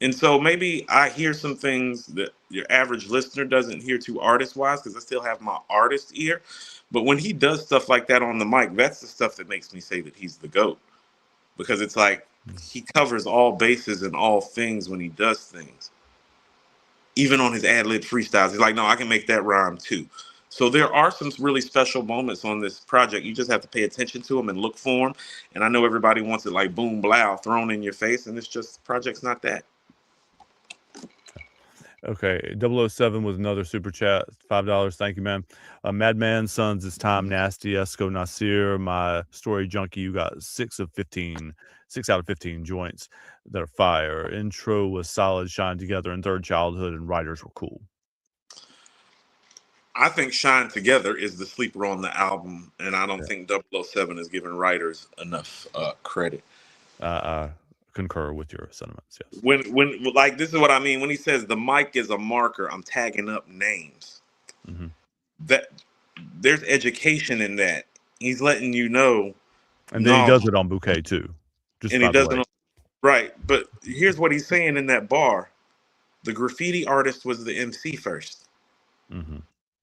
And so maybe I hear some things that your average listener doesn't hear too artist-wise because I still have my artist ear. But when he does stuff like that on the mic, that's the stuff that makes me say that he's the GOAT. Because it's like he covers all bases and all things when he does things. Even on his ad-lib freestyles, he's like, no, I can make that rhyme too. So there are some really special moments on this project. You just have to pay attention to them and look for them. And I know everybody wants it like boom, blow, thrown in your face. And it's just, project's not that. Okay, 007 with another super chat, $5. Thank you, man. Madman Sons, It's Time, Nasty, Esco Nasir, My Story Junkie. You got 6 out of 15 joints that are fire. Intro was solid, Shine Together, and Third Childhood, and Writers were cool. I think Shine Together is the sleeper on the album, and I don't think 007 is giving Writers enough credit. Concur with your sentiments. Yes. When like this is what I mean when he says the mic is a marker, I'm tagging up names. That there's education in that. He's letting you know, and then he does it on Bouquet too. And he does it on, right. But here's what he's saying in that bar: the graffiti artist was the MC first.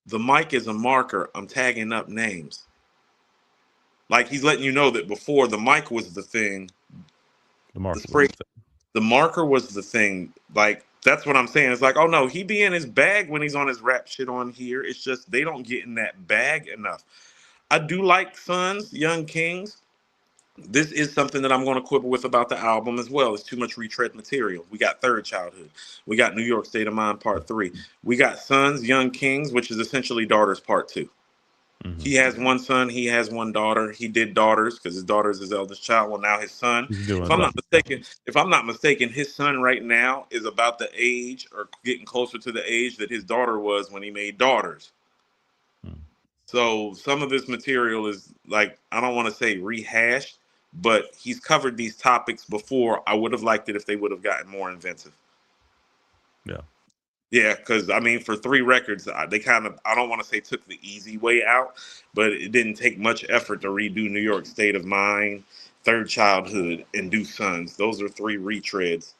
The mic is a marker. I'm tagging up names. Like he's letting you know that before the mic was the thing, The marker the spray, was the the marker was the thing. Like that's what I'm saying. It's like, oh no, he be in his bag when he's on his rap shit on here. It's just they don't get in that bag enough. I do like Sons, Young Kings. This is something that I'm going to quibble with about the album as well. It's too much retread material. We got Third Childhood. We got New York State of Mind Part 3. We got Sons, Young Kings, which is essentially Daughters Part 2. He has one son. He has one daughter. He did daughters because his daughter is his eldest child. Well, now his son. He's doing If I'm that. not mistaken, his son right now is about the age or getting closer to the age that his daughter was when he made Daughters. So some of this material is like, I don't want to say rehashed, but he's covered these topics before. I would have liked it if they would have gotten more inventive. Yeah. Yeah, because I mean, for 3 records, they kind of, I don't want to say took the easy way out, but it didn't take much effort to redo New York State of Mind, Third Childhood, and Do Sons. Those are 3 retreads.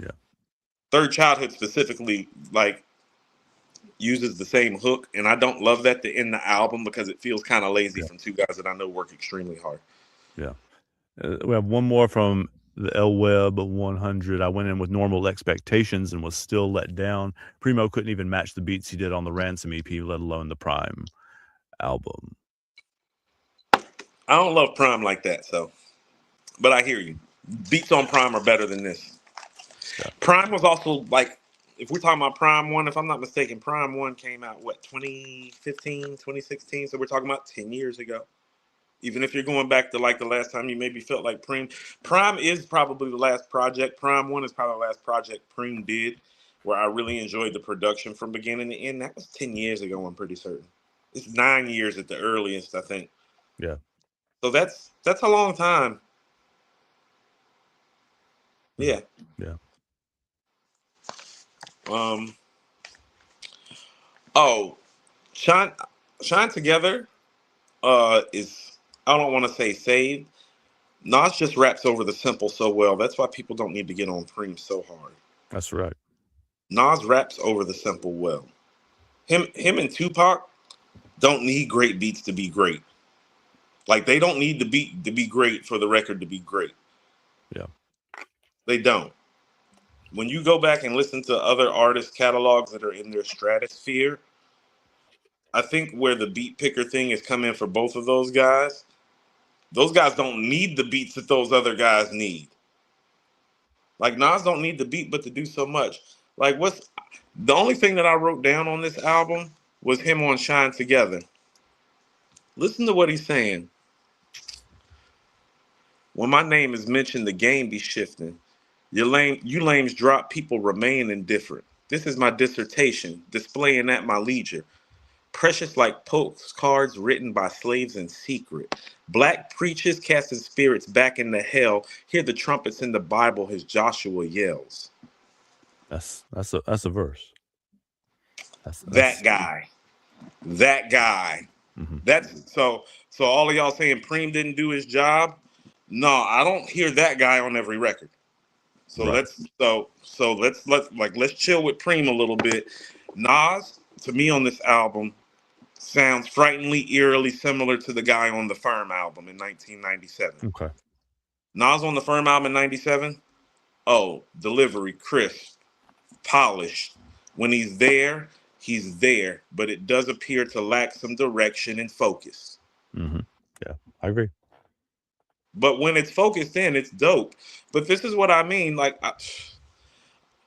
Yeah. Third Childhood specifically, like, uses the same hook, and I don't love that to end the album because it feels kind of lazy from 2 guys that I know work extremely hard. Yeah. We have one more from the L Web 100. I went in with normal expectations and was still let down. Primo couldn't even match the beats he did on the Ransom EP, let alone the Prime album. I don't love Prime like that, so, but I hear you. Beats on Prime are better than this. Yeah. Prime was also like, if we're talking about Prime 1, if I'm not mistaken, Prime 1 came out, what, 2015, 2016? So we're talking about 10 years ago. Even if you're going back to like the last time you maybe felt like Prime is probably the last project. Prime 1 is probably the last project Prime did where I really enjoyed the production from beginning to end. That was 10 years ago, I'm pretty certain. It's 9 years at the earliest, I think. Yeah. So that's a long time. Yeah. Yeah. Shine Together is, I don't want to say saved. Nas just raps over the simple so well. That's why people don't need to get on Prime so hard. That's right. Nas raps over the simple well. Him and Tupac don't need great beats to be great. Like they don't need the beat to be great for the record to be great. Yeah. They don't. When you go back and listen to other artists' catalogs that are in their stratosphere, I think where the beat picker thing is coming for both of those guys don't need the beats that those other guys need. Like Nas don't need the beat, but to do so much. Like what's the only thing that I wrote down on this album was him on Shine Together. Listen to what he's saying. When my name is mentioned, the game be shifting. You lames drop, people remain indifferent. This is my dissertation, displaying at my leisure. Precious like postcards written by slaves in secret. Black preachers casting spirits back into hell. Hear the trumpets in the Bible as Joshua yells. That's a verse. That guy. Mm-hmm. That's so all of y'all saying Preem didn't do his job. No, I don't hear that guy on every record. So right. let's chill with Preem a little bit. Nas, to me on this album, sounds frighteningly, eerily similar to the guy on the Firm album in 1997. Okay. Nas on the Firm album in 97. Oh, delivery, crisp, polished. When he's there, but it does appear to lack some direction and focus. Mm-hmm. Yeah, I agree. But when it's focused in, it's dope. But this is what I mean. Like,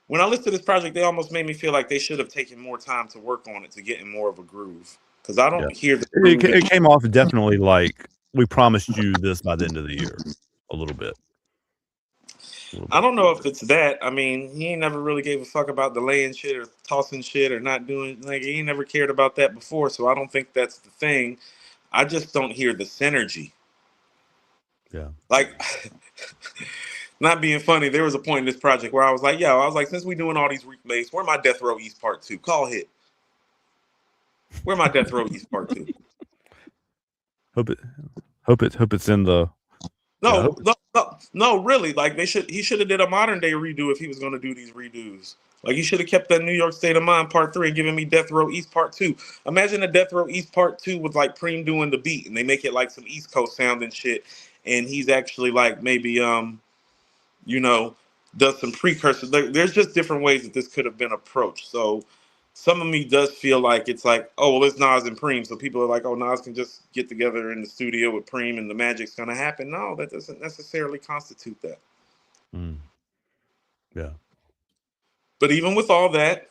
when I listened to this project, they almost made me feel like they should have taken more time to work on it to get in more of a groove. Because I don't hear the groove. It came off definitely like we promised you this by the end of the year, a little bit. I don't know if it's that. I mean, he ain't never really gave a fuck about delaying shit or tossing shit or not doing, like, he ain't never cared about that before. So I don't think that's the thing. I just don't hear the synergy. Yeah. Like, not being funny, there was a point in this project where I was like, since we doing all these replays, where my Death Row East Part 2? Call hit. Where my Death Row East Part 2? Hope it's in the. No, really. Like he should have did a modern day redo if he was going to do these redos. Like, you should have kept that New York State of Mind Part 3 and given me Death Row East Part 2. Imagine a Death Row East Part 2 with like Preem doing the beat and they make it like some East Coast sound and shit. And he's actually like maybe you know, does some precursors. There's just different ways that this could have been approached. So some of me does feel like it's like, oh, well, it's Nas and Preem. So people are like, oh, Nas can just get together in the studio with Preem and the magic's going to happen. No, that doesn't necessarily constitute that. Yeah. But even with all that,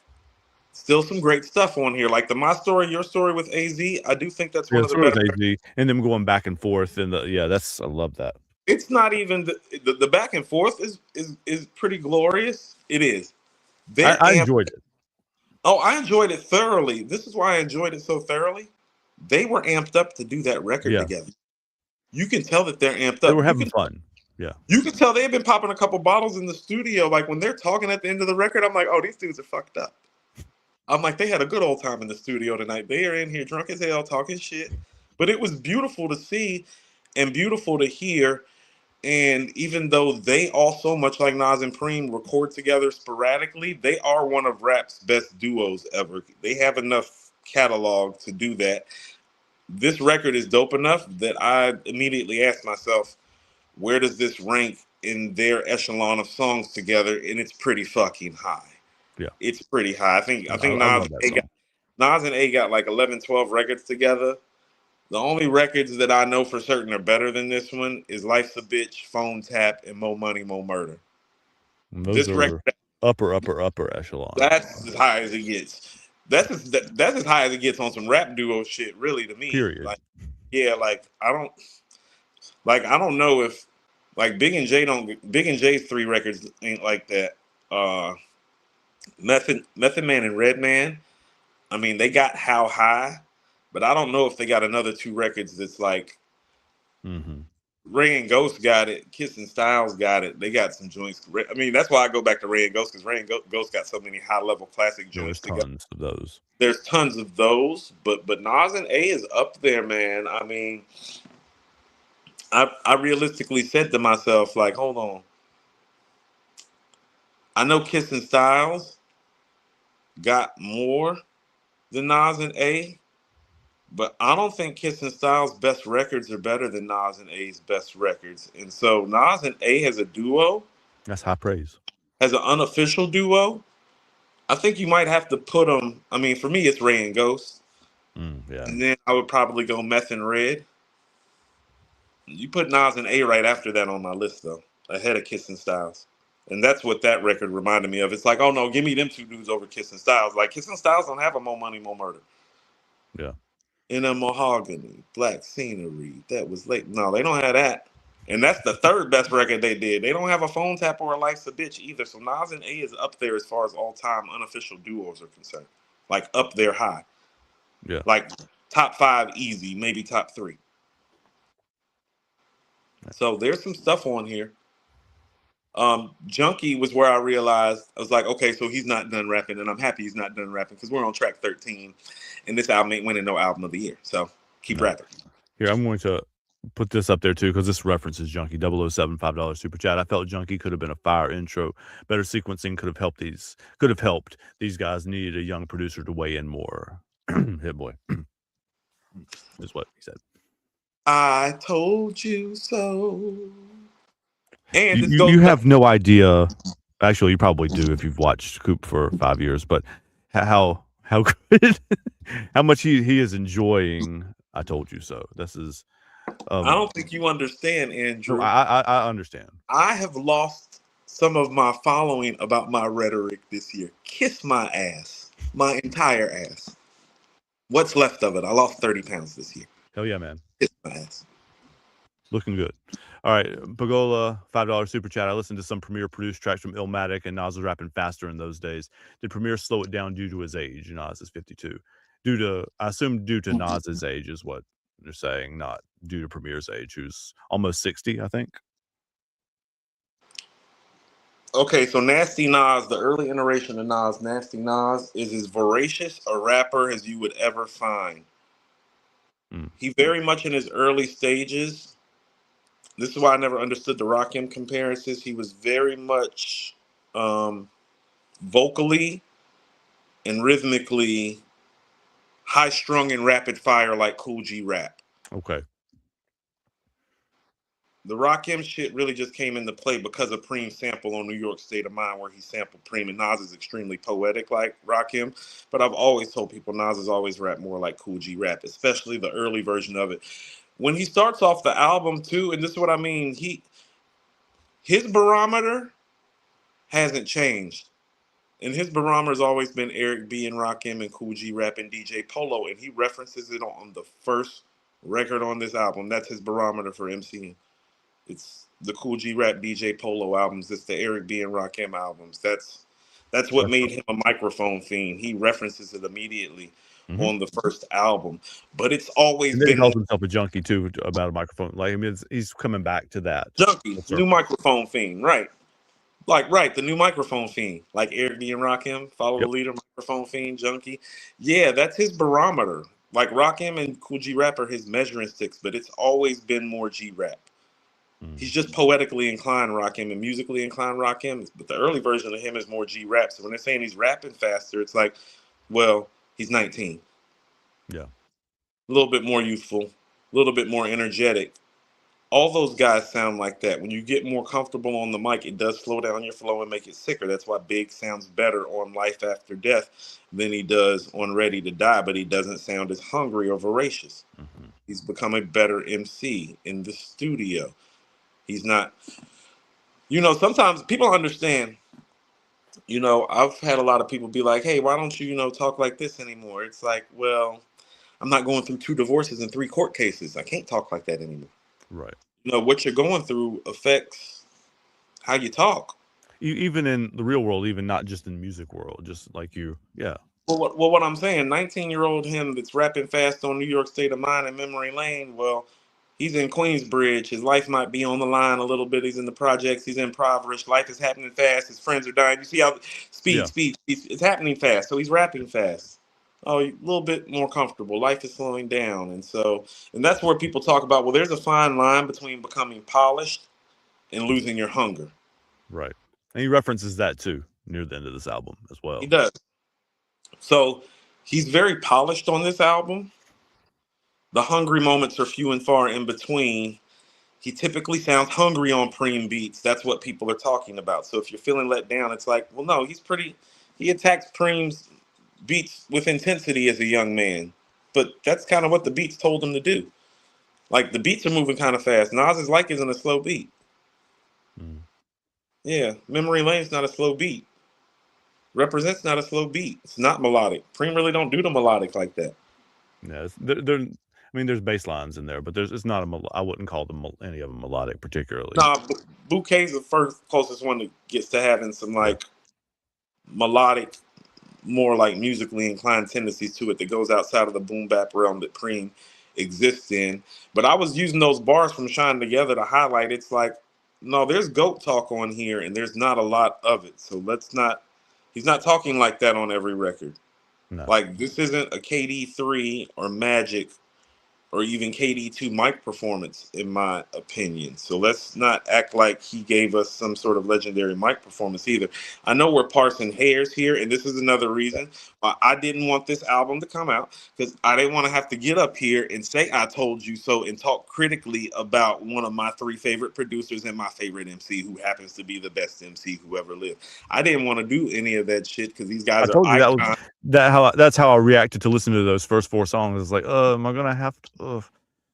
still some great stuff on here. Like the My Story, Your Story with AZ. I do think that's one of the Sort of better. AZ, and them going back and forth, and I love that. It's not even the back and forth is pretty glorious. It is. I enjoyed it. Oh, I enjoyed it thoroughly. This is why I enjoyed it so thoroughly. They were amped up to do that record together. You can tell that they're amped up. They were having fun. Yeah. You can tell they've been popping a couple bottles in the studio. Like when they're talking at the end of the record, I'm like, oh, these dudes are fucked up. I'm like, they had a good old time in the studio tonight. They are in here drunk as hell talking shit. But it was beautiful to see and beautiful to hear. And even though they also, much like Nas and Preem, record together sporadically, they are one of rap's best duos ever. They have enough catalog to do that. This record is dope enough that I immediately asked myself, where does this rank in their echelon of songs together? And it's pretty fucking high. Yeah. It's pretty high. I think Nas and A got like 11, 12 records together. The only records that I know for certain are better than this one is Life's a Bitch, Phone Tap, and Mo Money, Mo Murder. Those are record, upper echelon. That's as high as it gets. That's as high as it gets on some rap duo shit, really, to me. Period. Like, yeah, like I don't know if like Big and J's 3 records ain't like that. Method Man and Redman, I mean, they got How High, but I don't know if they got another 2 records that's like Ray and Ghost got it, Kiss and Styles got it. They got some joints. I mean, that's why I go back to Ray and Ghost, because Ray and Ghost got so many high level classic joints. There's tons of those. There's tons of those, but Nas and A is up there, man. I mean, I realistically said to myself, like, hold on. I know Kiss and Styles got more than Nas and A, but I don't think Kiss and Styles' best records are better than Nas and A's best records. And so Nas and A has a duo. That's high praise. As an unofficial duo, I think you might have to put them. I mean, for me, it's Ray and Ghost. Yeah. And then I would probably go Meth and Red. You put Nas and A right after that on my list, though, ahead of Kiss and Styles. And that's what that record reminded me of. It's like, oh no, give me them 2 dudes over Kiss and Styles. Like, Kiss and Styles don't have a Mo Money, Mo Murder. Yeah. In a mahogany, black scenery. That was late. No, they don't have that. And that's the 3rd best record they did. They don't have a Phone Tap or a Life's a Bitch either. So Nas and A is up there as far as all-time unofficial duos are concerned. Like, up there high. Yeah. Like, top 5 easy, maybe top 3. So there's some stuff on here. Junkie was where I realized, I was like, okay, so he's not done rapping, and I'm happy he's not done rapping because we're on track 13, and this album ain't winning no album of the year. So keep rapping. Here, I'm going to put this up there too because this references Junkie. 007 $5 super chat. I felt Junkie could have been a fire intro. Better sequencing could have helped these guys. Needed a young producer to weigh in more. Hit boy. Is what he said. I told you so. And you have no idea. Actually, you probably do if you've watched Coop for 5 years. But how good, how much he is enjoying. I told you so. This is. I don't think you understand, Andrew. No, I understand. I have lost some of my following about my rhetoric this year. Kiss my ass, my entire ass. What's left of it? I lost 30 pounds this year. Hell yeah, man. Kiss my ass. Looking good. All right, Pagola, $5 super chat. I listened to some Premier produced tracks from Illmatic, and Nas was rapping faster in those days. Did Premier slow it down due to his age? Nas is 52. I assume due to Nas's age is what they're saying, not due to Premier's age, who's almost 60, I think. Okay, so Nasty Nas, the early iteration of Nas, Nasty Nas, is as voracious a rapper as you would ever find. He very much in his early stages. This is why I never understood the Rakim comparisons. He was very much vocally and rhythmically high strung and rapid fire like Cool G Rap. Okay. The Rakim shit really just came into play because of Preem's sample on New York State of Mind, where he sampled Preem, and Nas is extremely poetic like Rakim. But I've always told people Nas has always rapped more like Cool G Rap, especially the early version of it. When he starts off the album too, and this is what I mean, his barometer hasn't changed. And his barometer has always been Eric B and Rakim and Cool G Rap and DJ Polo, and he references it on the first record on this album. That's his barometer for MCing. It's the Cool G Rap DJ Polo albums. It's the Eric B and Rakim albums. That's what made him a microphone fiend. He references it immediately on the first album. But it's always And then he been calls himself a junkie too about a microphone. Like, I mean, he's coming back to that. junkie, new microphone fiend, right? Like, right, the new microphone fiend, like Eric B and Rakim, follow the leader, microphone fiend, junkie. Yeah, that's his barometer. Like Rakim and Cool G Rap are his measuring sticks, but it's always been more G Rap. He's just poetically inclined Rakim and musically inclined Rakim, but the early version of him is more G Rap. So when they're saying he's rapping faster, it's like, well, he's 19. Yeah. A little bit more youthful, a little bit more energetic. All those guys sound like that. When you get more comfortable on the mic, it does slow down your flow and make it sicker. That's why Big sounds better on Life After Death than he does on Ready to Die, but he doesn't sound as hungry or voracious. He's become a better MC in the studio. He's not, sometimes people understand, I've had a lot of people be like, hey, why don't you, talk like this anymore? It's like, well, I'm not going through 2 divorces and 3 court cases. I can't talk like that anymore. Right. What you're going through affects how you talk. Even in the real world, even not just in the music world, just like you. Yeah. Well, what I'm saying, 19-year-old him that's rapping fast on New York State of Mind and Memory Lane, well, he's in Queensbridge. His life might be on the line a little bit. He's in the projects. He's impoverished. Life is happening fast. His friends are dying. You see how speed. It's happening fast. So he's rapping fast. Oh, a little bit more comfortable. Life is slowing down. And that's where people talk about, well, there's a fine line between becoming polished and losing your hunger. Right. And he references that too near the end of this album as well. He does. So he's very polished on this album. The hungry moments are few and far in between. He typically sounds hungry on Preem beats. That's what people are talking about. So if you're feeling let down, it's like, well, no, he attacks Preem's beats with intensity as a young man. But that's kind of what the beats told him to do. Like, the beats are moving kind of fast. Nas's like isn't a slow beat. Yeah, Memory Lane's not a slow beat. Represent's not a slow beat. It's not melodic. Preem really don't do the melodic like that. Yeah, there's bass lines in there, but it's not I wouldn't call them any of them melodic particularly. Nah, Bouquet's the first closest one that gets to having some like melodic, more like musically inclined tendencies to it that goes outside of the boom bap realm that Preem exists in. But I was using those bars from Shine Together to highlight. It's like, no, there's goat talk on here, and there's not a lot of it. So he's not talking like that on every record. No. Like, this isn't a KD3 or Magic or even KD2 mic performance, in my opinion. So let's not act like he gave us some sort of legendary mic performance either. I know we're parsing hairs here, and this is another reason why I didn't want this album to come out, because I didn't want to have to get up here and say I told you so and talk critically about one of my 3 favorite producers and my favorite MC who happens to be the best MC who ever lived. I didn't want to do any of that shit because these guys are icons. That's how I reacted to listening to those first 4 songs. It's like, am I gonna have to?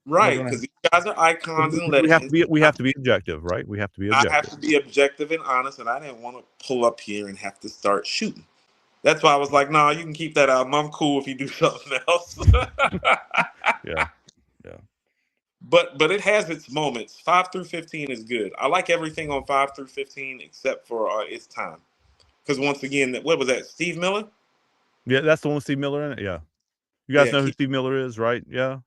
Right, because these guys are icons and legends. We have to be objective, right? We have to be objective. I have to be objective and honest, and I didn't want to pull up here and have to start shooting. That's why I was like, "Nah, you can keep that album. I'm cool if you do something else." Yeah. But it has its moments. 5 through 15 is good. I like everything on 5 through 15 except for It's Time. Because once again, what was that? Steve Miller? Yeah, that's the one with Steve Miller in it. Yeah, you guys know who Steve Miller is, right? Yeah.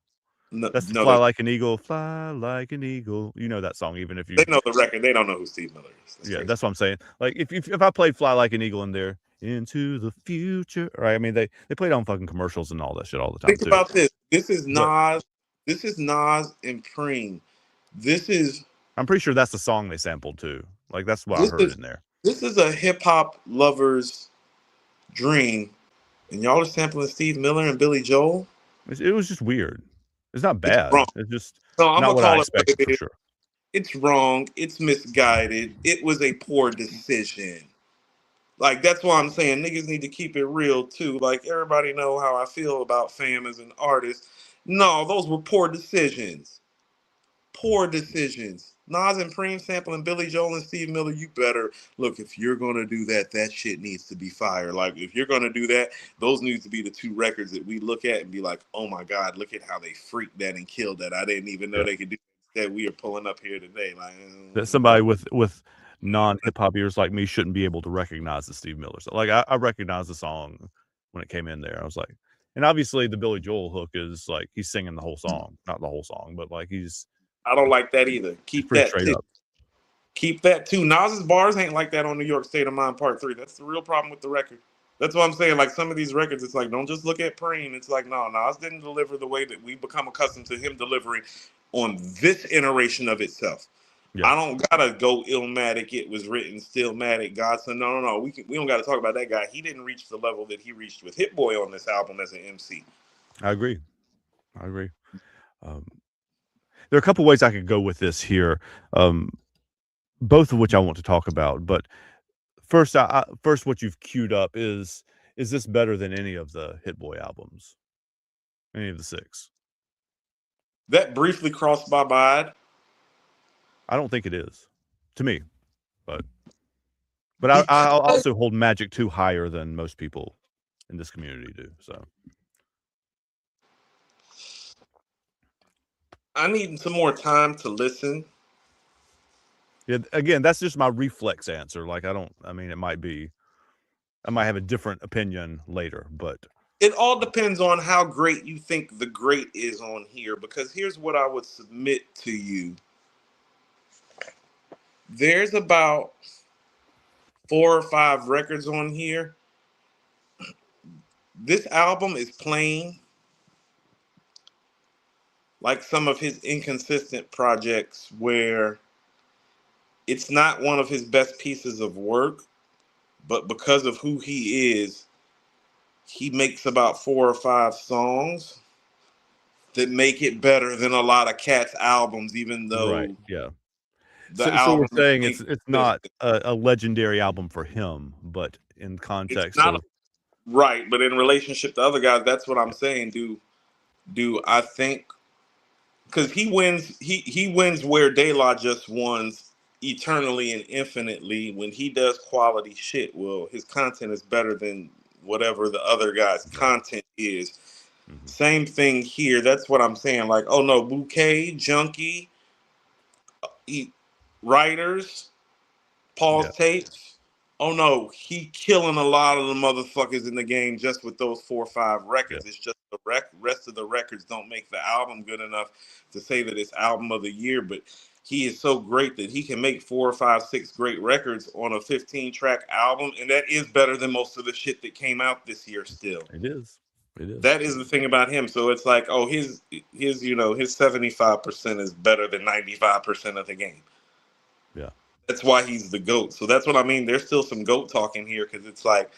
That's Fly Like an Eagle, Fly Like an Eagle. You know that song, even if you... They know the record. They don't know who Steve Miller is. That's what I'm saying. Like, if I played Fly Like an Eagle in there, Into the Future, right? I mean, they played on fucking commercials and all that shit all the time. Think about this. This is Nas. This is Nas and Preem. This is... I'm pretty sure that's the song they sampled, too. Like, that's what I heard in there. This is a hip hop lover's dream, and y'all are sampling Steve Miller and Billy Joel. It was just weird. It's not It's wrong. bad. It's just So I'm not gonna what I call it what expected it for is. sure. It's wrong. It's misguided. It was a poor decision. Like that's why I'm saying niggas need to keep it real too. Like everybody know how I feel about fam as an artist. No, those were poor decisions. Poor decisions. Nas and Preem sampling Billy Joel and Steve Miller, you better look. If you're gonna do that, that shit needs to be fire. Like if you're gonna do that, those need to be the two records that we look at and be like, oh my god, look at how they freaked that and killed that. I didn't even know Yeah. they could do that. We are pulling up here today. Like That somebody with non-hip hop ears like me shouldn't be able to recognize the Steve Miller. So like I recognized the song when it came in there. I was like, and obviously the Billy Joel hook is like he's singing the whole song, not the whole song, but like I don't like that either. it's Keep pretty that straight too. up. Keep that too. Nas's bars ain't like that on New York State of Mind Part 3. That's the real problem with the record. That's what I'm saying. Like some of these records, it's like, don't just look at Preem. It's like, no, Nas didn't deliver the way that we become accustomed to him delivering on this iteration of itself. Yeah, I don't gotta go Illmatic, it was written Stillmatic, Godson. No. We don't gotta talk about that guy. He didn't reach the level that he reached with Hit Boy on this album as an MC. I agree. Um, there are a couple ways I could go with this here, both of which I want to talk about. But first, first, what you've queued up is this better than any of the Hit Boy albums? Any of the 6? That briefly crossed my mind. I don't think it is, to me. But I'll also hold Magic 2 higher than most people in this community do. So I need some more time to listen. yeah, again, that's just my reflex answer. Like I mean, it might be, I might have a different opinion later, but It all depends on how great you think the great is on here, because here's what I would submit to you. There's about 4 or 5 records on here. This album is plain like some of his inconsistent projects where it's not one of his best pieces of work, but because of who he is, he makes about 4 or 5 songs that make it better than a lot of cats' albums, even right, though yeah. the So we're album is saying it's not inconsistent. a legendary album for him, but in It's context not of right, but in relationship to other guys, that's what I'm saying. Do I think because he wins where De La just wins eternally and infinitely when he does quality shit. Well, his content is better than whatever the other guy's right. content is. Mhm. Same thing here. That's what I'm saying. Like, oh no, Bouquet, Junkie, writers, Yeah, Paul's tapes. Oh no, he killing a lot of the motherfuckers in the game just with those 4 or 5 yeah, records. It's just the rest of the records don't make the album good enough to say that it's album of the year. But he is so great that he can make 4 or 5, 6 great records on a 15-track album, and that is better than most of the shit that came out this year. Still, it is. It is. that is the thing about him. So it's like, oh, his 75% is better than 95% of the game. Yeah. That's why he's the GOAT. So that's what I mean. There's still some GOAT talking here because it's like,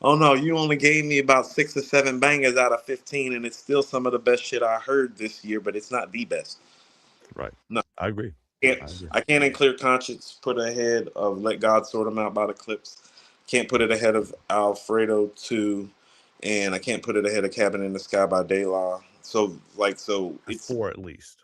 oh no, you only gave me about 6 or 7 bangers out of 15, and it's still some of the best shit I heard this year, but it's not the best. Right. No, I agree. can't, I agree. I can't in clear conscience put ahead of Let God Sort Him Out by the Clips. Can't put it ahead of Alfredo 2, and I can't put it ahead of Cabin in the Sky by De La. So At it's 4 at least.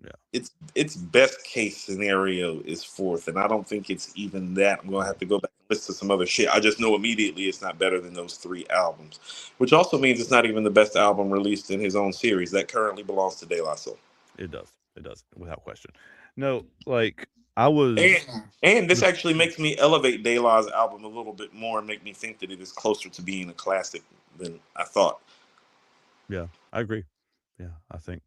Yeah. its best case scenario is fourth, and I don't think it's even that. I'm gonna have to go back and listen to some other shit. I just know immediately it's not better than those 3 albums, which also means it's not even the best album released in his own series that currently belongs to De La Soul. It does. It does, without question. No, like I was And this actually makes me elevate De La's album a little bit more and make me think that it is closer to being a classic than I thought. yeah, I agree. Yeah, I think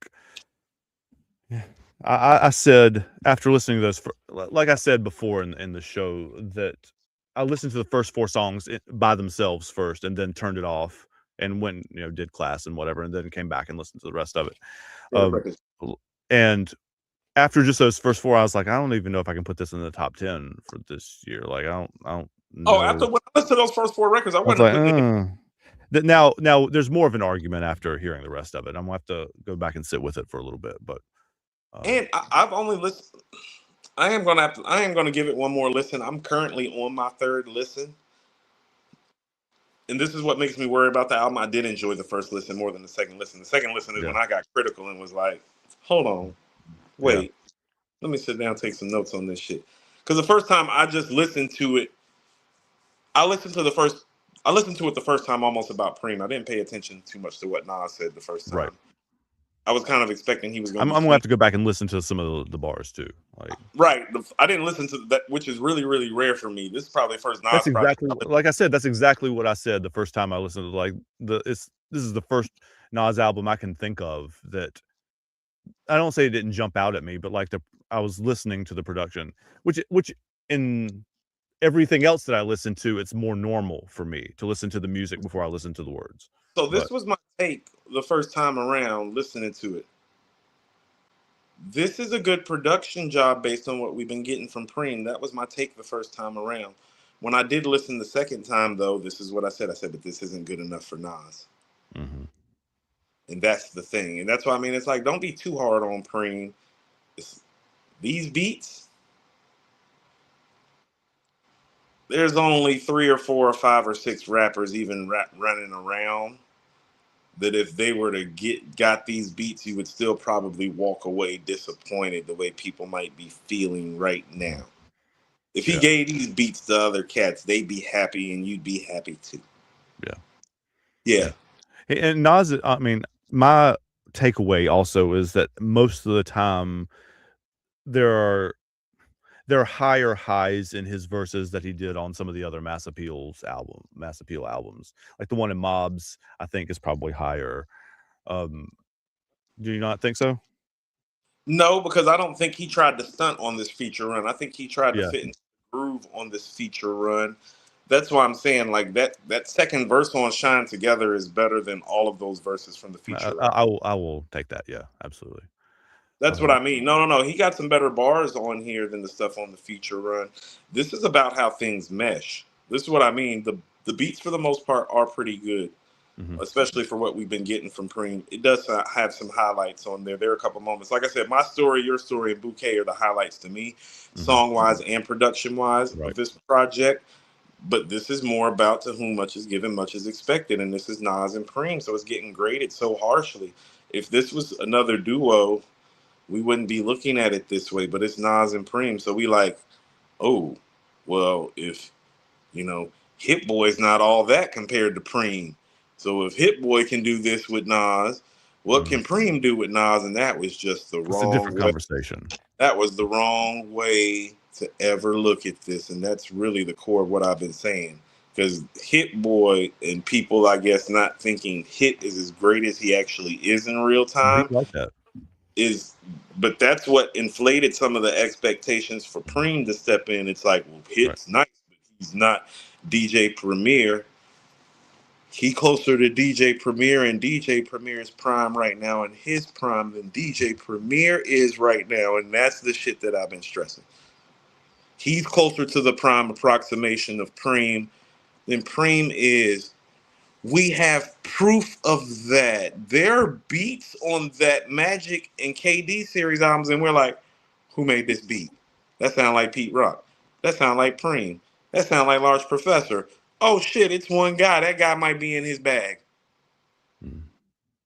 yeah. I said after listening to those, like I said before in the show, that I listened to the first 4 songs by themselves first, and then turned it off and went, did class and whatever, and then came back and listened to the rest of it. Um, and after just those first 4, I was like, I don't even know if I can put this in the top 10 for this year. Like, I don't know. Oh, after when I listened to those first 4 records, I I was wasn't like, putting it. now there's more of an argument after hearing the rest of it. I'm gonna have to go back and sit with it for a little bit, but And I've only listened. I am gonna give it one more listen. I'm currently on my 3rd listen, and this is what makes me worry about the album. I did enjoy the first listen more than the second listen. The second listen is yeah, when I got critical and was like, "Hold on, yeah, wait, let me sit down and take some notes on this shit." Because the first time I just listened to it, I listened to the first. I listened to it the first time almost about Preem. I didn't pay attention too much to what Nas said the first right. time. I was kind of expecting he was going I'm to be gonna have clean. to go back and listen to some of the bars too. Like, Right. I didn't listen to that, which is really, really rare for me. This is probably the first that's Nas project. exactly like I said. That's exactly what I said the first time I listened to. Like, this is the first Nas album I can think of that I don't say it didn't jump out at me, but like I was listening to the production, which in everything else that I listen to, it's more normal for me to listen to the music before I listen to the words. So But this was my take the first time around listening to it. This is a good production job based on what we've been getting from Preem. That was my take the first time around. When I did listen the second time, though, this is what I said. I said, but this isn't good enough for Nas. mhm. And that's the thing. And that's why I mean, it's like, don't be too hard on Preem. It's, these beats, there's only 3 or 4 or 5 or 6 rappers even running around that if they were to got these beats, you would still probably walk away disappointed the way people might be feeling right now. If he Yeah, gave these beats to other cats, they'd be happy and you'd be happy too. yeah, Yeah. yeah. And Nas, I mean, my takeaway also is that most of the time there are higher highs in his verses that he did on some of the other Mass Appeal albums. Like the one in Mobs, I think is probably higher. Um, do you not think so? No, because I don't think he tried to stunt on this feature run. I think he tried to Yeah. fit into the groove on this feature run. That's why I'm saying like that second verse on Shine Together is better than all of those verses from the feature run. I will take that. Yeah, absolutely. That's what Um, I mean. No. He got some better bars on here than the stuff on the feature run. This is about how things mesh. This is what I mean. The beats for the most part are pretty good, mhm, especially for what we've been getting from Preem. It does have some highlights on there. There are a couple moments. Like I said, My Story, Your Story, and Bouquet are the highlights to me, mhm, song wise and production wise of right. this project. But this is more about to whom much is given, much is expected. And this is Nas and Preem. So it's getting graded so harshly. If this was another duo, we wouldn't be looking at it this way, but it's Nas and Preem. So we like, oh, well, if Hit Boy's not all that compared to Preem. So if Hit Boy can do this with Nas, what Mhm. can Preem do with Nas? And that was just the It's a wrong different way. conversation. That was the wrong way to ever look at this. And that's really the core of what I've been saying. Because Hit Boy and people, I guess, not thinking Hit is as great as he actually is in real Some time people like that. is, but that's what inflated some of the expectations for Preem to step in. It's like, well, Right. Hit's nice, but he's not DJ Premier. He closer to DJ Premier, and DJ Premier's prime right now, and his prime than DJ Premier is right now, and that's the shit that I've been stressing. He's closer to the prime approximation of Preem than Preem is. We have proof of that. There are beats on that Magic and KD series albums, and we're like, who made this beat? That sound like Pete Rock. That sound like Preem. That sound like Large Professor. Oh shit, it's one guy. That guy might be in his bag. Mm.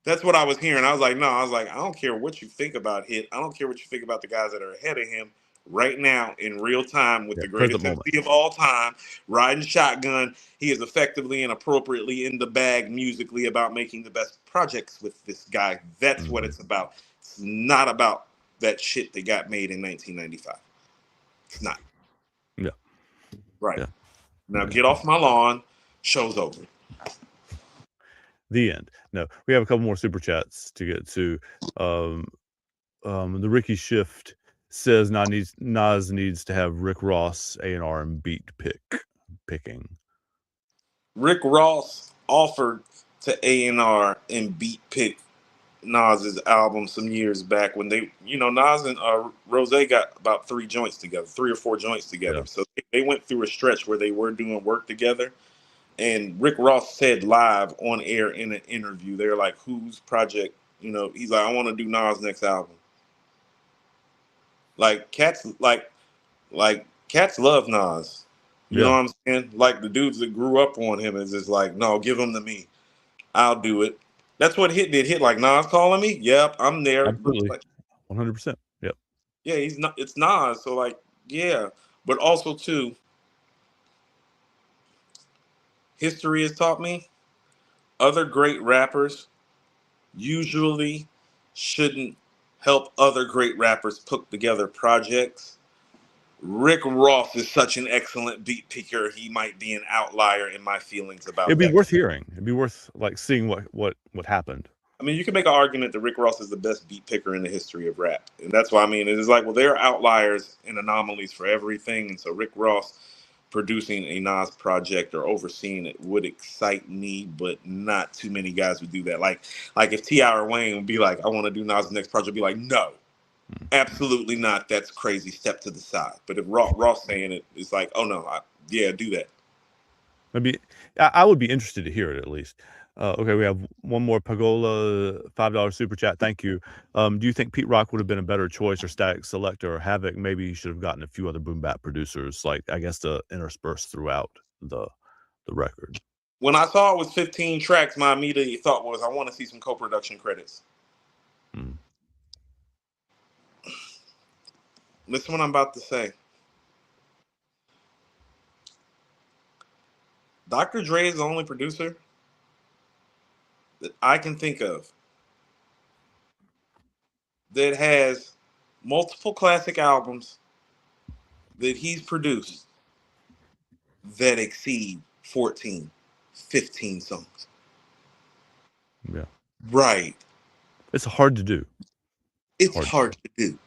That's what I was hearing. I was like, no, I was like, I don't care what you think about Hit. I don't care what you think about the guys that are ahead of him right now in real time with Yeah, the present greatest moment. MC of all time, riding shotgun. He is effectively and appropriately in the bag musically about making the best projects with this guy. That's what Mhm. it's about. It's not about that shit that got made in 1995. It's not. Yeah, Right. yeah, Now yeah. get off my lawn. Show's over. The end. No, we have a couple more super chats to get to. Um, the Ricky Shift says Nas needs to have Rick Ross A&R and beat picking. Rick Ross offered to A&R and beat pick Nas's album some years back when they, Nas and Rose got about 3 joints together, 3 or 4 joints Yeah. together. So they went through a stretch where they were doing work together. And Rick Ross said live on air in an interview, they're like, "Whose project?" He's like, "I want to do Nas' next album." Like cats love Nas. You know Yeah. what I'm saying? Like the dudes that grew up on him is just like, "No, give him to me. I'll do it." That's what Hit did. Hit like, "Nas calling me? Yep, I'm there." Absolutely. Like, 100%. Yep. yeah, he's not. It's Nas. So like, yeah. But also too, history has taught me other great rappers usually shouldn't help other great rappers put together projects. Rick Ross is such an excellent beat picker. He might be an outlier in my feelings about It'd be that. worth hearing. It'd be worth like seeing what happened. I mean, you can make an argument that Rick Ross is the best beat picker in the history of rap. And that's why I mean, it's like, well, there are outliers and anomalies for everything. And so Rick Ross producing a Nas project or overseeing it would excite me, but not too many guys would do that. Like if T.I. or Wayne would be like, "I want to do Nas' next project," be like, "No, absolutely not. That's crazy. Step to the side." But if Ross saying it, it's like, "Oh no, yeah, do that." Maybe I would be interested to hear it at least. Okay, we have one more Pagola $5 super chat. Thank you. Do you think Pete Rock would have been a better choice, or Static Selector or Havoc? Maybe he should have gotten a few other boom bap producers, like I guess to intersperse throughout the record. When I saw it was 15 tracks, my immediate thought was, I want to see some co-production credits. Mm. Listen what I'm about to say. Dr. Dre is the only producer that I can think of that has multiple classic albums that he's produced that exceed 14, 15 songs. Yeah, Right. it's hard to do. It's hard to do.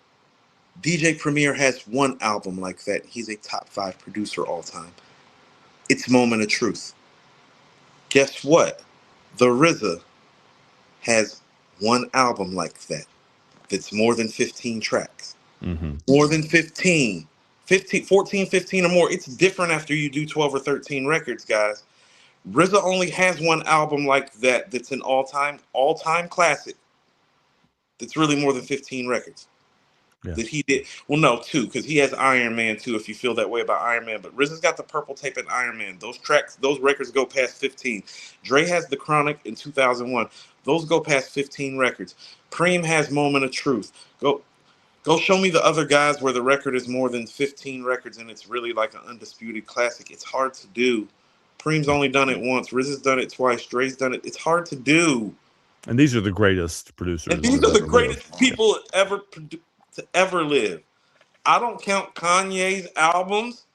DJ Premier has one album like that. He's a top 5 producer all time. It's Moment of Truth. Guess what? The RZA has one album like that that's more than 15 tracks. Mm-hmm. More than 15. 14, 15 or more. It's different after you do 12 or 13 records, guys. RZA only has one album like that that's an all-time classic that's really more than 15 records. Yeah. That he did. Well, no, 2, because he has Iron Man too, if you feel that way about Iron Man. But RZA's got the purple tape and Iron Man. Those records go past 15. Dre has The Chronic in 2001. Those go past 15 records. Preem has Moment of Truth. Go show me the other guys where the record is more than 15 records and it's really like an undisputed classic. It's hard to do. Preem's only done it once. RZA's done it twice. Dre's done it. It's hard to do. And these are the greatest producers. And these are the greatest people to ever live. I don't count Kanye's albums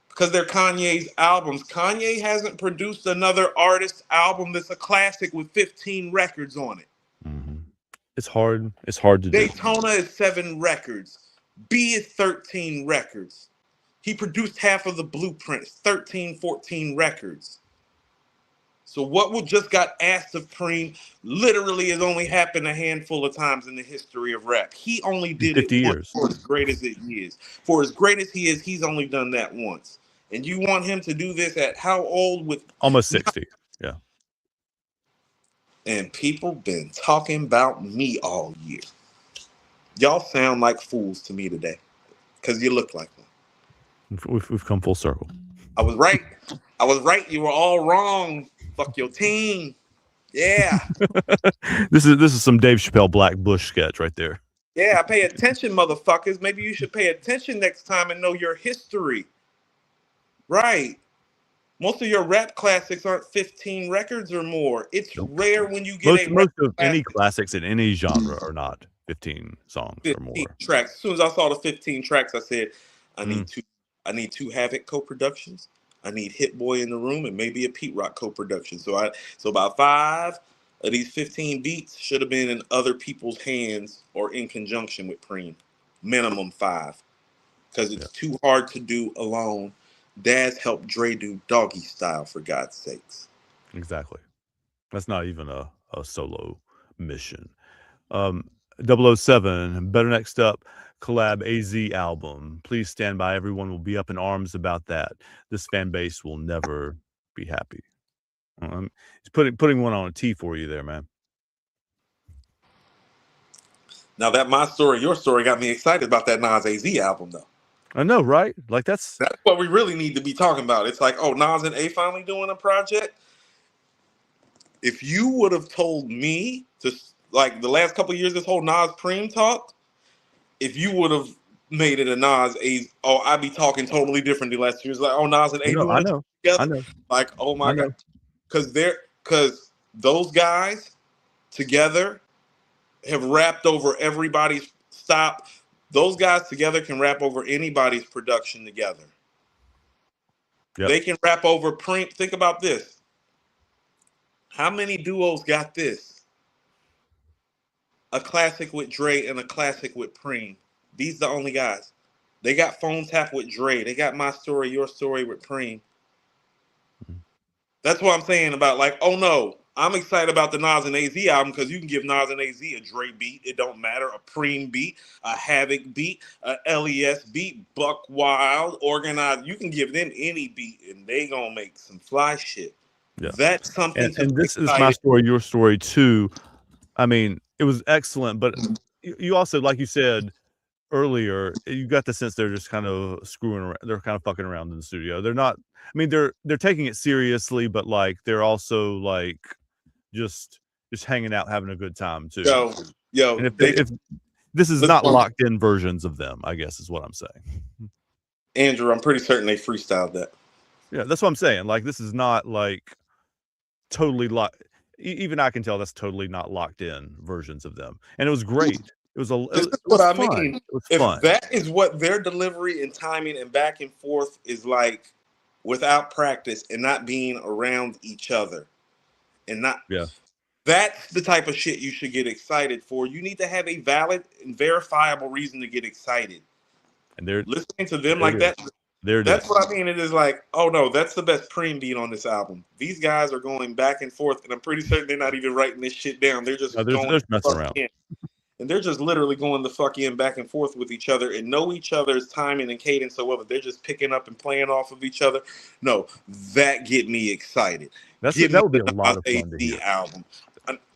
because they're Kanye's albums. Kanye hasn't produced another artist's album that's a classic with 15 records on it. Mm-hmm. It's hard. It's hard to do. Daytona is 7 records. B is 13 records. He produced half of the Blueprints, 13, 14 records. So what just got asked of Preem literally has only happened a handful of times in the history of rap. He only did 50 it once years. for as great as it is. For as great as he is, he's only done that once. And you want him to do this at how old? With almost 60. Yeah. And people been talking about me all year. Y'all sound like fools to me today because you look like one. We've come full circle. I was right. I was right. You were all wrong. Fuck your team. Yeah. This is some Dave Chappelle Black Bush sketch right there. Yeah, pay attention, motherfuckers. Maybe you should pay attention next time and know your history. Right. Most of your rap classics aren't 15 records or more. It's rare when you get most of any classics in any genre are not 15 songs 15 or more. Tracks. As soon as I saw the 15 tracks, I said, I need two Havoc co-productions. I need Hit Boy in the Room and maybe a Pete Rock co-production. So about 5 of these 15 beats should have been in other people's hands or in conjunction with Preem. Minimum 5. Because it's too hard to do alone. Daz helped Dre do Doggy Style, for God's sakes. Exactly. That's not even a solo mission. 007, Better Next Up collab AZ album. Please stand by. Everyone will be up in arms about that. This fan base will never be happy. He's putting one on a T for you there, man. Now that my story, your story got me excited about that Nas AZ album, though. I know, right? Like that's what we really need to be talking about. It's like, oh, Nas and A finally doing a project. If you would have told me to, like, the last couple of years, this whole Nas Preem talk, if you would have made it a Nas A, oh, I'd be talking totally different the last 2 years. Like, oh, Nas and A doing it together. Like, oh my God, because those guys together have rapped over everybody's stop. Those guys together can rap over anybody's production together. Yep. They can rap over Preem. Think about this. How many duos got this? A classic with Dre and a classic with Preem. These are the only guys. They got Phone Tap with Dre. They got My Story, Your Story with Preem. That's what I'm saying about, like, oh no, I'm excited about the Nas and AZ album because you can give Nas and AZ a Dre beat. It don't matter. A Preem beat, a Havoc beat, a LES beat, Buck Wild, Organized. You can give them any beat and they gonna make some fly shit. Yeah. That's something and this is My Story, Your Story too. I mean, it was excellent, but you also, like you said earlier, you got the sense they're just kind of screwing around. They're kind of fucking around in the studio. They're not, I mean, they're taking it seriously, but like they're also like just hanging out, having a good time too. Yo, and if this is not locked in versions of them, I guess is what I'm saying. Andrew, I'm pretty certain they freestyled that. Yeah, that's what I'm saying. Like, this is not like totally locked. Even I can tell that's totally not locked in versions of them, and it was great. It was what I mean. It was fun. That is what their delivery and timing and back and forth is like, without practice and not being around each other, and not. Yeah. That's the type of shit you should get excited for. You need to have a valid and verifiable reason to get excited. And they're listening to them like that. That's what I mean. It is like, oh no, that's the best Preem beat on this album. These guys are going back and forth, and I'm pretty certain they're not even writing this shit down. They're just going messing around. And they're just literally going the fuck in back and forth with each other and know each other's timing and cadence so well that they're just picking up and playing off of each other. No, that get me excited. That would be a lot of fun to hear. Album.